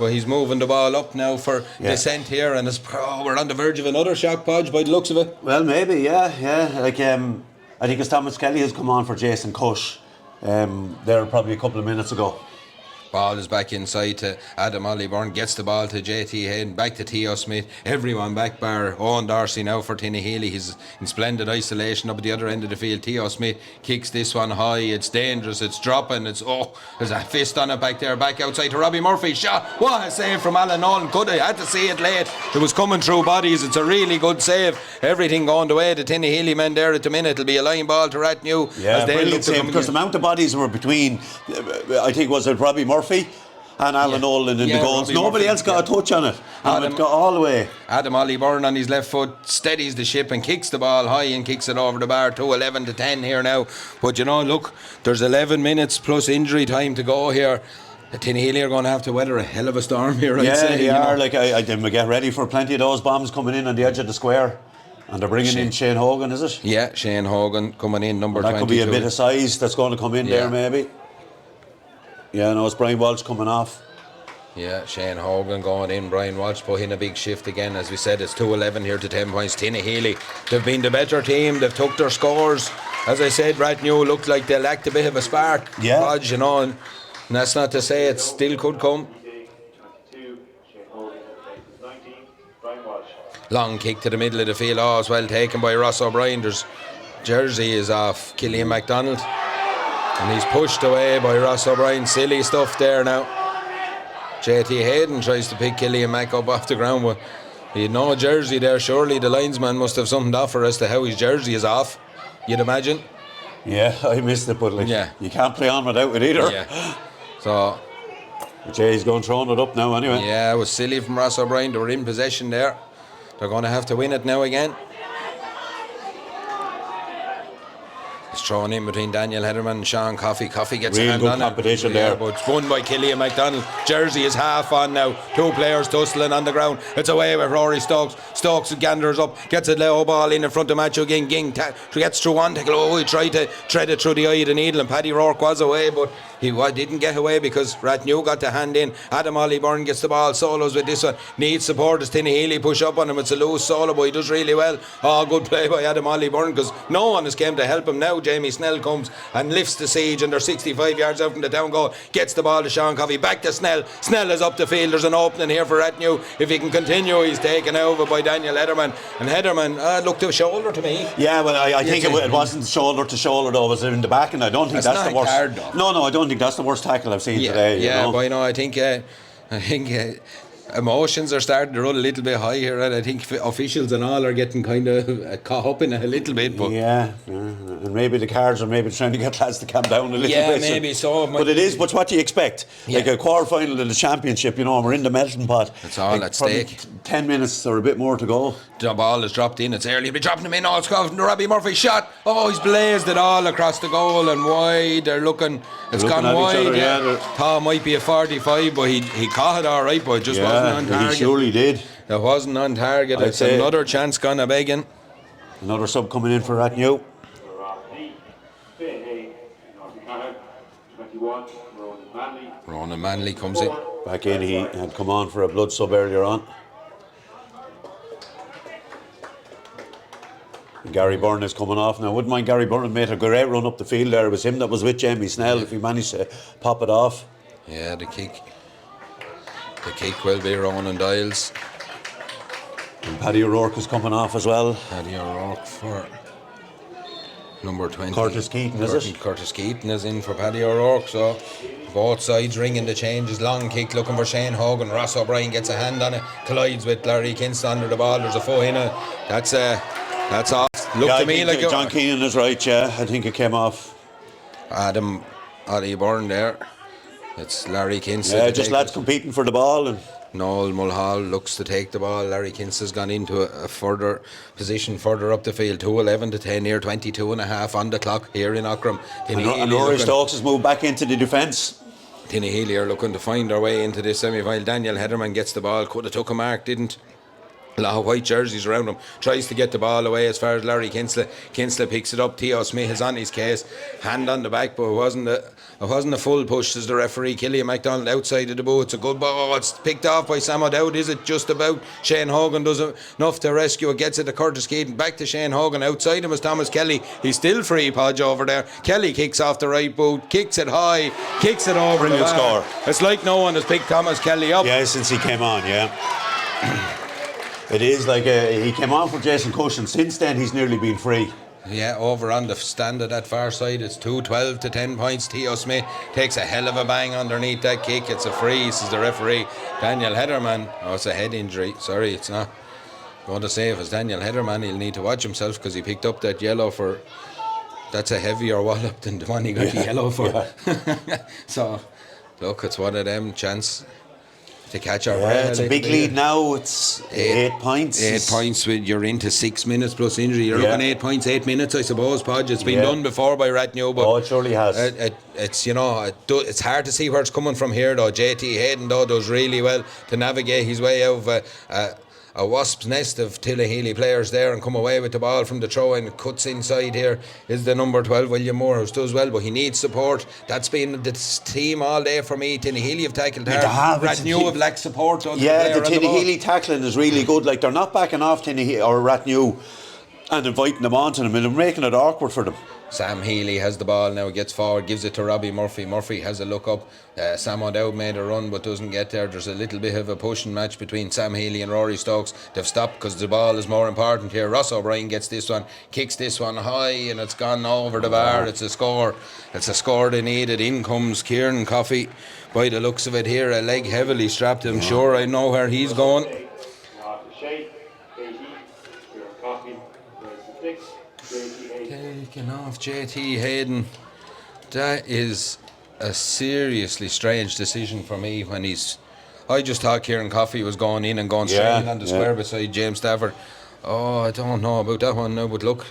Well, he's moving the ball up now for descent here, and we're on the verge of another shock, Podge, by the looks of it. Well, maybe, yeah. Like, I think it's Thomas Kelly has come on for Jason Cush there probably a couple of minutes ago. Ball is back inside to Adam Ollie-Byrne, gets the ball to JT Hayden, back to T.O. Smith, everyone back bar Owen Darcy now for Tinahely. He's in splendid isolation up at the other end of the field. T.O. Smith kicks this one high, it's dangerous, it's dropping, there's a fist on it back there, back outside to Robbie Murphy, shot, what a save from Alan Nolan. I had to see it late, it was coming through bodies. It's a really good save, everything going the way the Tinahely men there at the minute. It'll be a line ball to Rathnew. Yeah, brilliant save, because the amount of bodies were between, I think was it Robbie Murphy and Alan Nolan in the goals. Robbie Nobody Murphy else got a touch on it. And it got all the way. Adam Ollie-Byrne on his left foot steadies the ship and kicks the ball high and kicks it over the bar. 2-11 to 10 here now. But look, there's 11 minutes plus injury time to go here. The Tinahely are going to have to weather a hell of a storm here, I'd say. They are. Like, I get ready for plenty of those bombs coming in on the edge of the square. And they're bringing in Shane Hogan, is it? Yeah, Shane Hogan coming in, number 22. That could be a bit of size that's going to come in there, maybe. Yeah, no, it's Brian Walsh coming off. Yeah, Shane Hogan going in. Brian Walsh put in a big shift again. As we said, it's 2-11 here to 10 points. Tinahely, they've been the better team. They've took their scores. As I said, Rathnew looked like they lacked a bit of a spark. Yeah. Bodge, you know, and that's not to say it still could come. Long kick to the middle of the field. Oh, it's well taken by Ross O'Brien. There's jersey is off Killian MacDonald. And he's pushed away by Ross O'Brien. Silly stuff there now. JT Hayden tries to pick Killian Mack up off the ground, but he had no jersey there. Surely the linesman must have something to offer as to how his jersey is off, you'd imagine. Yeah, I missed it, but you can't play on without it either. Yeah. So Jay's going throwing it up now anyway. Yeah, it was silly from Ross O'Brien. They were in possession there. They're going to have to win it now again. It's thrown in between Daniel Hederman and Sean Coffey. Coffey gets a hand on it. Real good competition there. But it's won by Killian MacDonald. Jersey is half on now. Two players tussling on the ground. It's away with Rory Stokes. Stokes ganders up, gets a low ball in front of Matthew Ging. Gets through one tackle. Oh, he tried to tread it through the eye of the needle, and Paddy Rourke was away, but he didn't get away because Rathnew got the hand in. Adam Ollie-Byrne gets the ball, solos with this one. Needs support as Tinahely push up on him. It's a loose solo, but he does really well. Oh, good play by Adam Ollie-Byrne, because no one has came to help him now. Jamie Snell comes and lifts the siege, and they're 65 yards out from the down goal. Gets the ball to Sean Coffey. Back to Snell. Snell is up the field. There's an opening here for Rathnew. If he can continue, he's taken over by Daniel Hederman. And Hederman looked to shoulder to me. Yeah, well, I think it wasn't shoulder to shoulder though. It was in the back, and I don't think that's the worst. Hard, no, I don't think that's the worst tackle I've seen today. Yeah, but I think emotions are starting to run a little bit high here, and I think officials and all are getting kind of caught up in it a little bit. But and maybe the Cards are maybe trying to get lads to calm down a little bit. Yeah, maybe so. But it is. But what do you expect? Yeah. Like a quarter final of the championship, and we're in the melting pot. It's all at stake. 10 minutes or a bit more to go. The ball is dropped in. It's early. He'll be dropping him in. All scoffed. Robbie Murphy shot. Oh, he's blazed it all across the goal and wide. They're looking. It's gone wide. Thought it might be a 45, but he caught it all right, but it just wasn't on target. He surely did. It wasn't on target. It's another chance gone a begging. Another sub coming in for Rathnew. Ronan Manley comes in. Back in, he had come on for a blood sub earlier on. And Gary Byrne is coming off now. I wouldn't mind Gary Byrne made a great run up the field there. It was him that was with Jamie Snell if he managed to pop it off. Yeah, the kick will be Ronan Dials. And Paddy O'Rourke is coming off as well. Paddy O'Rourke for number 20. Curtis Keaton, is it? Curtis Keaton is in for Paddy O'Rourke, so both sides ringing the changes. Long kick looking for Shane Hogan. Ross O'Brien gets a hand on it, collides with Larry Kinston under the ball. There's a foot in it. That's off. Looked to me like John Keenan is right, yeah. I think it came off. Adam Ollie-Byrne there. It's Larry Kinston. Yeah, just lads competing for the ball. And Noel Mulhall looks to take the ball. Larry Kinston's gone into a further position further up the field. 2-11 to 10 here, 22 and a half on the clock here in Aughrim. And Rory Stokes has moved back into the defence. Tinahely are looking to find their way into this semi-final. Daniel Hederman gets the ball. Could have took a mark, didn't. A lot of white jerseys around him. Tries to get the ball away as far as Larry Kinsler. Kinsler picks it up. Theo Smith is on his case. Hand on the back, but it wasn't a full push, says the referee. Killian MacDonald outside of the boot. It's a good ball. It's picked off by Sam O'Dowd. Is it just about? Shane Hogan does enough to rescue it. Gets it to Curtis Keaton. Back to Shane Hogan. Outside him is Thomas Kelly. He's still free, Podge, over there. Kelly kicks off the right boot. Kicks it high. Kicks it over. Brilliant score. It's like no one has picked Thomas Kelly up. Yeah, since he came on, yeah. It is like he came on for Jason Cushion. Since then, he's nearly been free. Yeah, over on the stand at that far side, it's 12 to 10 points. Theo Smith takes a hell of a bang underneath that kick. It's a free, says the referee. Daniel Hederman, it's a head injury. Sorry, it's not. I want to say if it's Daniel Hederman, he'll need to watch himself because he picked up that yellow for. That's a heavier wallop than the one he got the yellow for. Yeah. So, look, it's one of them chance to catch our breath. It's a big lead now. It's 8 points. 8 points. You're into 6 minutes plus injury. You're looking 8 points, 8 minutes, I suppose, Podge. It's been done before by Rathnew, but it surely has. It's hard to see where it's coming from here, though. JT Hayden though does really well to navigate his way out of a wasp's nest of Tinahely players there and come away with the ball from the throw and cuts inside here is the number 12 William Morehouse. Does well, but he needs support. That's been the team all day for me. Tinahely have tackled hard. Rathnew have lacked support. The Tinahely tackling is really good. Like, they're not backing off Tinahely or Rathnew and inviting them onto them, and they're making it awkward for them. Sam Healy has the ball now, gets forward, gives it to Robbie Murphy. Murphy has a look up. Sam O'Dowd made a run but doesn't get there. There's a little bit of a pushing match between Sam Healy and Rory Stokes. They've stopped because the ball is more important here. Ross O'Brien gets this one, kicks this one high, and it's gone over the bar. It's a score. It's a score they needed. In comes Kieran Coffey. By the looks of it here, a leg heavily strapped. I'm sure I know where he's going. Taking off JT Hayden. That is a seriously strange decision for me when I just thought Kieran Coffey was going in and going straight in on the square beside James Stafford. Oh, I don't know about that one now, but look,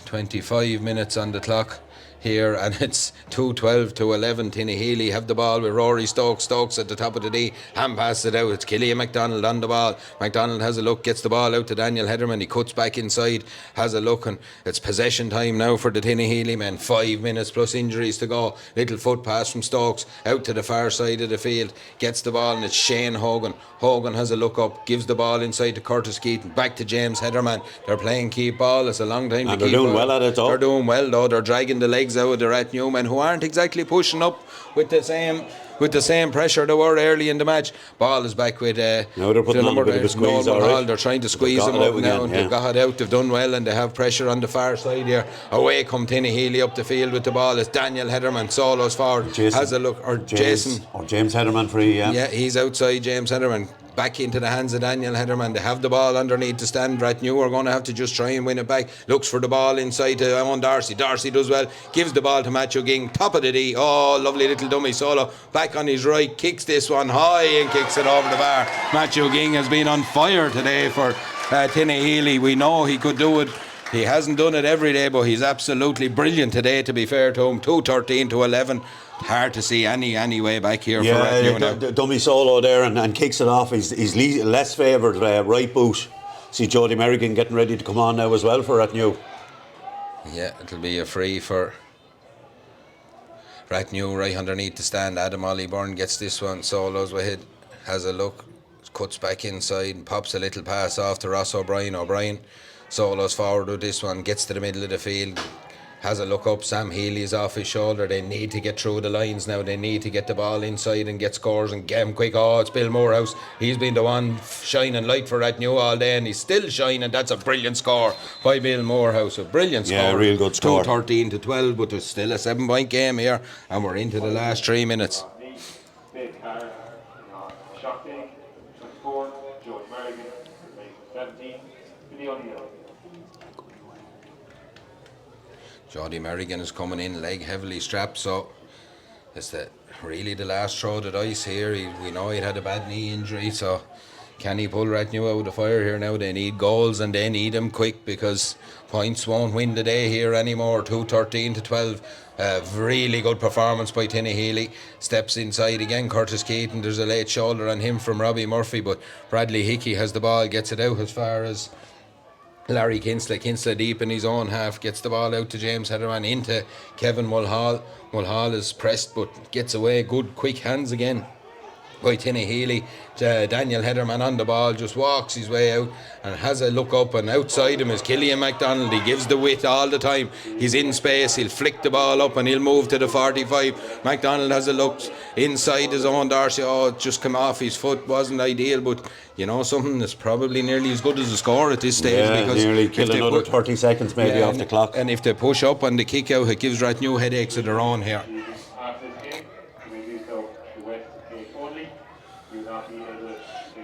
25 minutes on the clock here, and it's 2:12 to 11. Tinahely have the ball with Rory Stokes. Stokes at the top of the D, hand passes it out. It's Killian MacDonald on the ball. MacDonald has a look, gets the ball out to Daniel Hederman. He cuts back inside, has a look, and it's possession time now for the Tinahely men. 5 minutes plus injuries to go. Little foot pass from Stokes out to the far side of the field, gets the ball, and it's Shane Hogan. Hogan has a look up, gives the ball inside to Curtis Keaton, back to James Hederman. They're playing keep ball. It's a long time to keep ball. They're doing well at it though. They're doing well though. They're dragging the legs out of the Rathnew men, who aren't exactly pushing up with the same pressure they were early in the match. Ball is back with now they're putting on a bit of a squeeze. They're trying to squeeze them up now, and they've got it out. They've done well, and they have pressure on the far side here. Away come Tinahely up the field with the ball. It's Daniel Hederman solos forward. Has a look, or Jason or James Hederman free. Yeah, he's outside. James Hederman back into the hands of Daniel Hederman. They have the ball underneath the stand. Rathnew are going to have to just try and win it back. Looks for the ball inside to Owen Darcy. Darcy does well, gives the ball to Matthew Ging, top of the D. Oh, lovely little dummy solo, back on his right, kicks this one high and kicks it over the bar. Matthew Ging has been on fire today for Tinahely. We know he could do it. He hasn't done it every day, but he's absolutely brilliant today, to be fair to him. 2:13 to 11. Hard to see any way back here for Rathnew now. Dummy solo there and kicks it off. He's less favoured right boot. See Jody Merrigan getting ready to come on now as well for Rathnew. Yeah, it'll be a free for Rathnew right underneath the stand. Adam Ollyburn gets this one, solos with it, has a look, cuts back inside and pops a little pass off to Ross O'Brien. O'Brien solos forward with this one, gets to the middle of the field, has a look up. Sam Healy is off his shoulder. They need to get through the lines now. They need to get the ball inside and get scores and get him quick. Oh, it's Bill Morehouse. He's been the one shining light for Rathnew all day, and he's still shining. That's a brilliant score by Bill Morehouse. A brilliant score. Yeah, real good score. 2:13 to 12, but there's still a 7-point game here, and we're into the last 3 minutes. Jody Merrigan is coming in, leg heavily strapped, so it's really the last throw of the dice here. We know he had a bad knee injury, so can he pull Rathnew out of the fire here now? They need goals, and they need them quick, because points won't win the day here anymore. 2:13 to 12. Really good performance by Tinahely. Steps inside again, Curtis Keaton. There's a late shoulder on him from Robbie Murphy, but Bradley Hickey has the ball, gets it out as far as Larry Kinsley. Kinsley deep in his own half, gets the ball out to James Hederman, into Kevin Mulhall. Mulhall is pressed but gets away. Good quick hands again by Tinahely. Daniel Hederman on the ball, just walks his way out and has a look up, and outside him is Killian MacDonald. He gives the width all the time. He's in space, he'll flick the ball up and he'll move to the 45. MacDonald has a look inside his own Darcy. Oh, it just come off his foot, wasn't ideal, but you know, something that's probably nearly as good as a score at this stage. Yeah, because nearly kill another 30 seconds maybe off the clock. And if they push up on the kick out, it gives Rathnew headaches of their own here.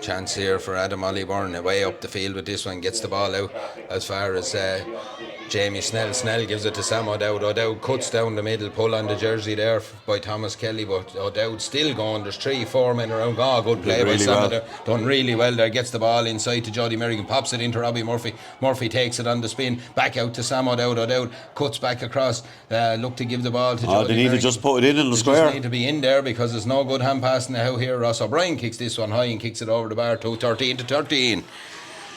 Chance here for Adam Ollyburn, away up the field with this one, gets the ball out as far as Jamie Snell gives it to Sam O'Dowd. O'Dowd cuts down the middle, pull on the jersey there by Thomas Kelly, but O'Dowd still going. There's 3-4 men around. Good play by Sam O'Dowd. Done really well there. Gets the ball inside to Jody Merrigan, pops it into Robbie Murphy. Murphy takes it on the spin, back out to Sam O'Dowd. O'Dowd cuts back across, look to give the ball to Jody they need Merrigan. to just put it in the square. Just need to be in there because there's no good hand passing out here. Ross O'Brien kicks this one high and kicks it over the bar to 13-13.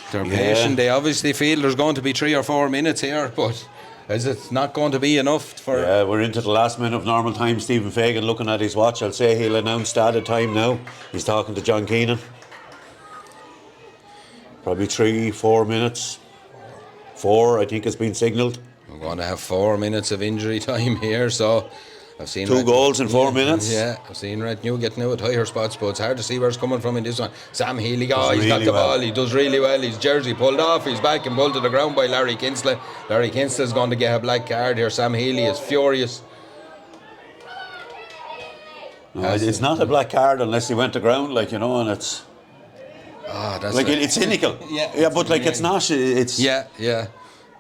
They're patient. They obviously feel there's going to be 3 or 4 minutes here, but is it not going to be enough for... Yeah, we're into the last minute of normal time. Stephen Fagan looking at his watch. I'll say he'll announce the added time now. He's talking to John Keenan. Probably 3-4 minutes. 4, I think, has been signalled. We're going to have 4 minutes of injury time here, so... I've seen 2 goals in 4 minutes. Yeah, I've seen Rathnew getting out at higher spots, but it's hard to see where it's coming from in this one. Sam Healy, he's really got the well. ball. He does really well. His jersey pulled off. He's back and pulled to the ground by Larry Kinsley. Larry Kinsley's going to get a black card here. Sam Healy is furious. No, it's not a black card unless he went to ground, like, you know, and it's... That's like, it's cynical. Yeah, but, like, it's not... It's... Yeah.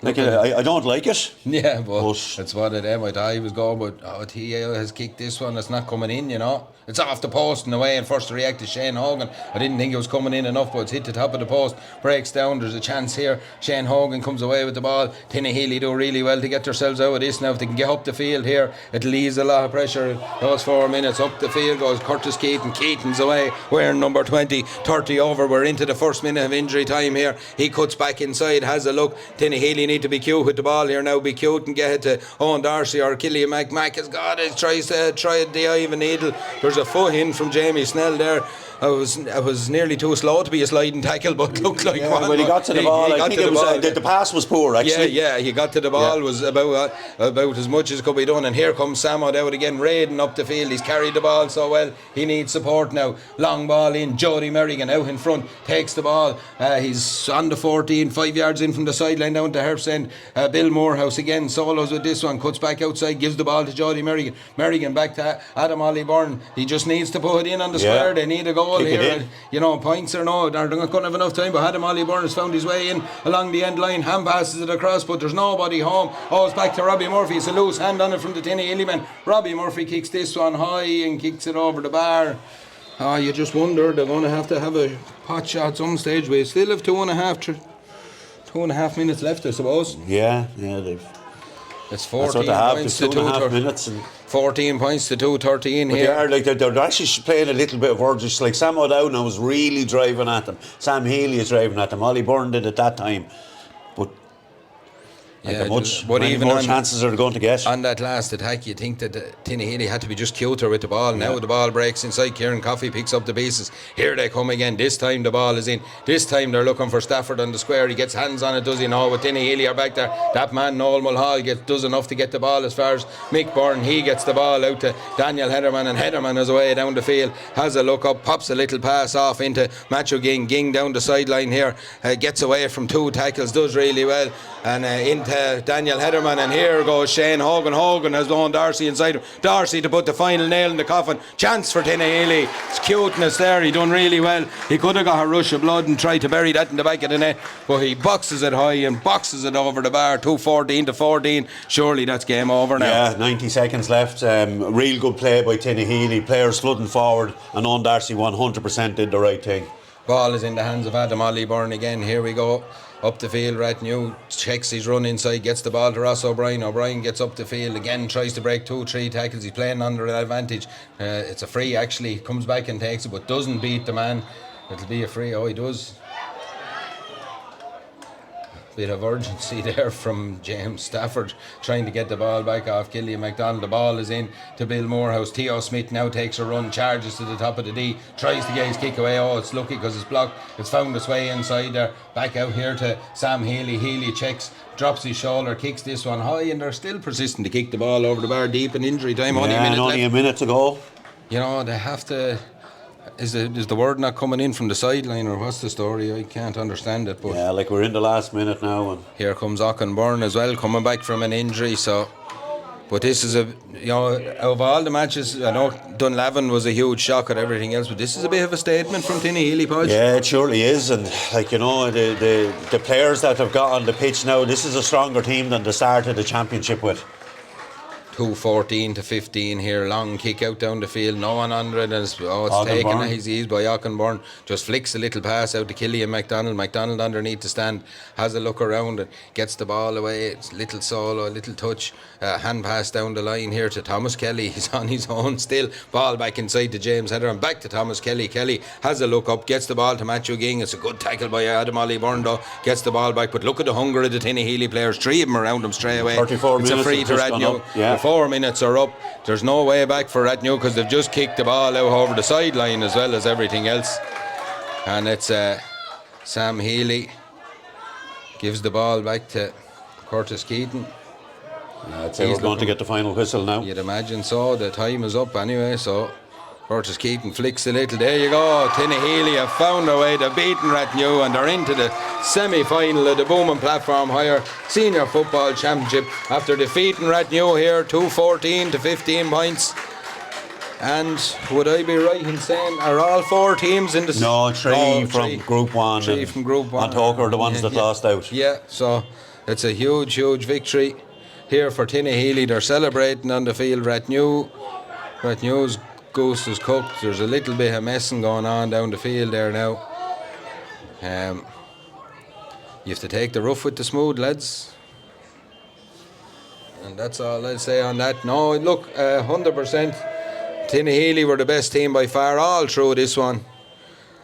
Like, I don't like it. Yeah, but that's what it is. I thought he was going, but T.A. has kicked this one. It's not coming in, you know. It's off the post in the way, and first to react is Shane Hogan. I didn't think it was coming in enough, but it's hit the top of the post, breaks down. There's a chance here. Shane Hogan comes away with the ball. Tinahely do really well to get themselves out of this now. If they can get up the field here, it leaves a lot of pressure. Those 4 minutes up the field goes Curtis Keaton. Keaton's away, wearing number 20, 30 over. We're into the first minute of injury time here. He cuts back inside, has a look. Tinahely need to be cute with the ball here now. Be cute and get it to Owen Darcy or Killian Mac has got it. Tries to try the eye of a needle. There's a foot in from Jamie Snell there. I was nearly too slow to be a sliding tackle, but looked like one. When he got to the ball, I think it was the pass was poor, actually. Yeah, he got to the ball, was about as much as could be done. And here comes Sam O'Dowd again, raiding up the field. He's carried the ball so well. He needs support now. Long ball in. Jody Merrigan out in front, takes the ball. He's on the 14, 5 yards in from the sideline down to Herb's end. Bill Morehouse again, solos with this one, cuts back outside, gives the ball to Jody Merrigan. Merrigan back to Adam Ollie-Byrne. He just needs to put it in on the square. They need a goal here, you know, points or no, they're not going to have enough time, but Adam Ollie-Byrne has found his way in along the end line, hand passes it across, but there's nobody home. It's back to Robbie Murphy. It's a loose hand on it from the Tinahely man. Robbie Murphy kicks this one high and kicks it over the bar. You just wonder, they're going to have a pot shot at some stage. We still have 2.5 minutes left, I suppose. Yeah, they've... It's 14 points to 2.5 minutes and 14 points to 2:13 here. They're actually playing a little bit of urgency. Like Sam O'Dowd now was really driving at them. Sam Healy is driving at them. Ollie Byrne did at that time. But many more chances are they going to get? On that last attack, you think that Tinahely had to be just cuter with the ball. Now the ball breaks inside. Kieran Coffey picks up the pieces. Here they come again. This time the ball is in. This time they're looking for Stafford on the square. He gets hands on it, does he? No, with Tinahely are back there. That man, Noel Mulhall, does enough to get the ball as far as Mick Byrne. He gets the ball out to Daniel Hederman, and Hederman is away down the field. Has a look up, pops a little pass off into Matthew Ging. Ging down the sideline here. Gets away from 2 tackles, does really well. And into Daniel Hederman, and here goes Shane Hogan. Hogan has Owen Darcy inside him. Darcy to put the final nail in the coffin. Chance for Tinahely. It's cuteness there. He done really well. He could have got a rush of blood and tried to bury that in the back of the net, but he boxes it high and boxes it over the bar. 2:14-14. Surely that's game over now. Yeah, 90 seconds left. Real good play by Tinahely. Players flooding forward, and Owen Darcy 100% did the right thing. Ball is in the hands of Adam Ollie-Byrne again. Here we go. Up the field, Rathnew checks his run inside, gets the ball to Ross O'Brien. O'Brien gets up the field again, tries to break 2-3 tackles. He's playing under an advantage. It's a free actually. Comes back and takes it, but doesn't beat the man. It'll be a free. He does. Bit of urgency there from James Stafford trying to get the ball back off Killian MacDonald. The ball is in to Bill Morehouse. Theo Smith now takes a run, charges to the top of the D, tries to get his kick away. It's lucky because it's blocked. It's found its way inside there. Back out here to Sam Healy. Healy checks, drops his shoulder, kicks this one high, and they're still persistent to kick the ball over the bar deep in injury time. Only a minute to go. You know, they have to... Is the word not coming in from the sideline, or what's the story? I can't understand it. But yeah, like we're in the last minute now. And here comes Aughrim Byrne as well, coming back from an injury. So But this is of all the matches, I know Dunlavin was a huge shock at everything else, but this is a bit of a statement from Tinahely, Podge. Yeah, it surely is, and the players that have got on the pitch now, this is a stronger team than the start of the championship with. 2-14 to 15 here, long kick out down the field, no one under it, and it's taken, he's by Aughrim, just flicks a little pass out to Killian MacDonald underneath the stand, has a look around and gets the ball away, it's little solo, a little touch, hand pass down the line here to Thomas Kelly, he's on his own still, ball back inside to James Heather and back to Thomas Kelly. Kelly has a look up, gets the ball to Matthew Ging, it's a good tackle by Adam Ollie Burndo, gets the ball back, but look at the hunger of the Tinahely players, 3 of them around him straight away. 34 it's minutes, a free to Rathnew. 4 minutes are up. There's no way back for Rathnew because they've just kicked the ball out over the sideline as well as everything else. And it's Sam Healy gives the ball back to Curtis Keaton. I'd say we're going to get the final whistle now. You'd imagine so. The time is up anyway, so Curtis Keaton flicks a little. There you go. Tinahely have found their way. They've beaten Rathnew and they're into the semi-final of the Bowman Platform Higher Senior Football Championship after defeating Rathnew here 2-14 to 15 points. And would I be right in saying are all 4 teams in the... No, 3 from Group 1. 3 from Group 1. And Talker are the ones that lost out. Yeah, so it's a huge, huge victory here for Tinahely. They're celebrating on the field. Rathnew's goose is cooked. There's a little bit of messing going on down the field there now. You have to take the rough with the smooth, lads. And that's all I'll say on that. No, look, 100%. Tinahely were the best team by far all through this one.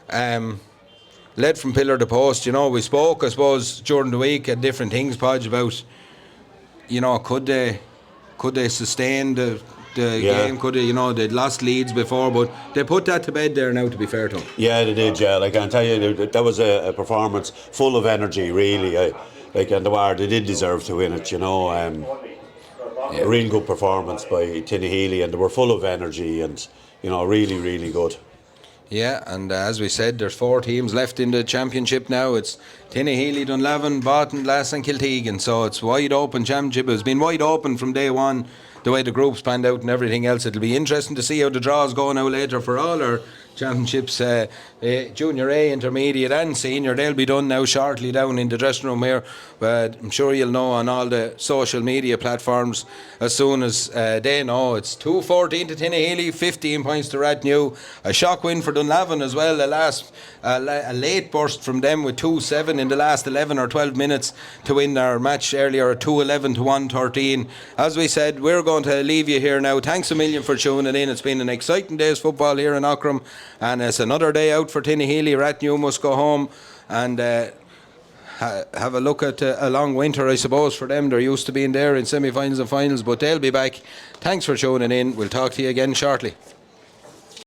Led from pillar to post. We spoke, I suppose, during the week at different things, Podge, about, could they sustain the game, could they, they'd lost leads before, but they put that to bed there now, to be fair to them. Yeah, they did, yeah. I can tell you, that was a performance full of energy, really. And they did deserve to win it, A real good performance by Tinahely, and they were full of energy and, really, really good. Yeah, and as we said, there's 4 teams left in the championship now. It's Tinahely, Dunlavin, Baltinglass and Kiltegan. So it's wide open championship. It's been wide open from day one, the way the groups panned out and everything else. It'll be interesting to see how the draws go now later for all our championships, junior A, intermediate and senior. They'll be done now shortly down in the dressing room here, but I'm sure you'll know on all the social media platforms as soon as they know. It's 2-14 to Tinahely, 15 points to Rathnew. A shock win for Dunlavin as well. A late burst from them with 2-7 in the last 11 or 12 minutes to win their match earlier at 2-11 to 1-13. As we said, we're going to leave you here now. Thanks a million for tuning in. It's been an exciting day's football here in Aughrim. And it's another day out for Tinahely. Rathnew must go home and have a look at a long winter, I suppose, for them. They're used to being there in semi-finals and finals, but they'll be back. Thanks for tuning in. We'll talk to you again shortly.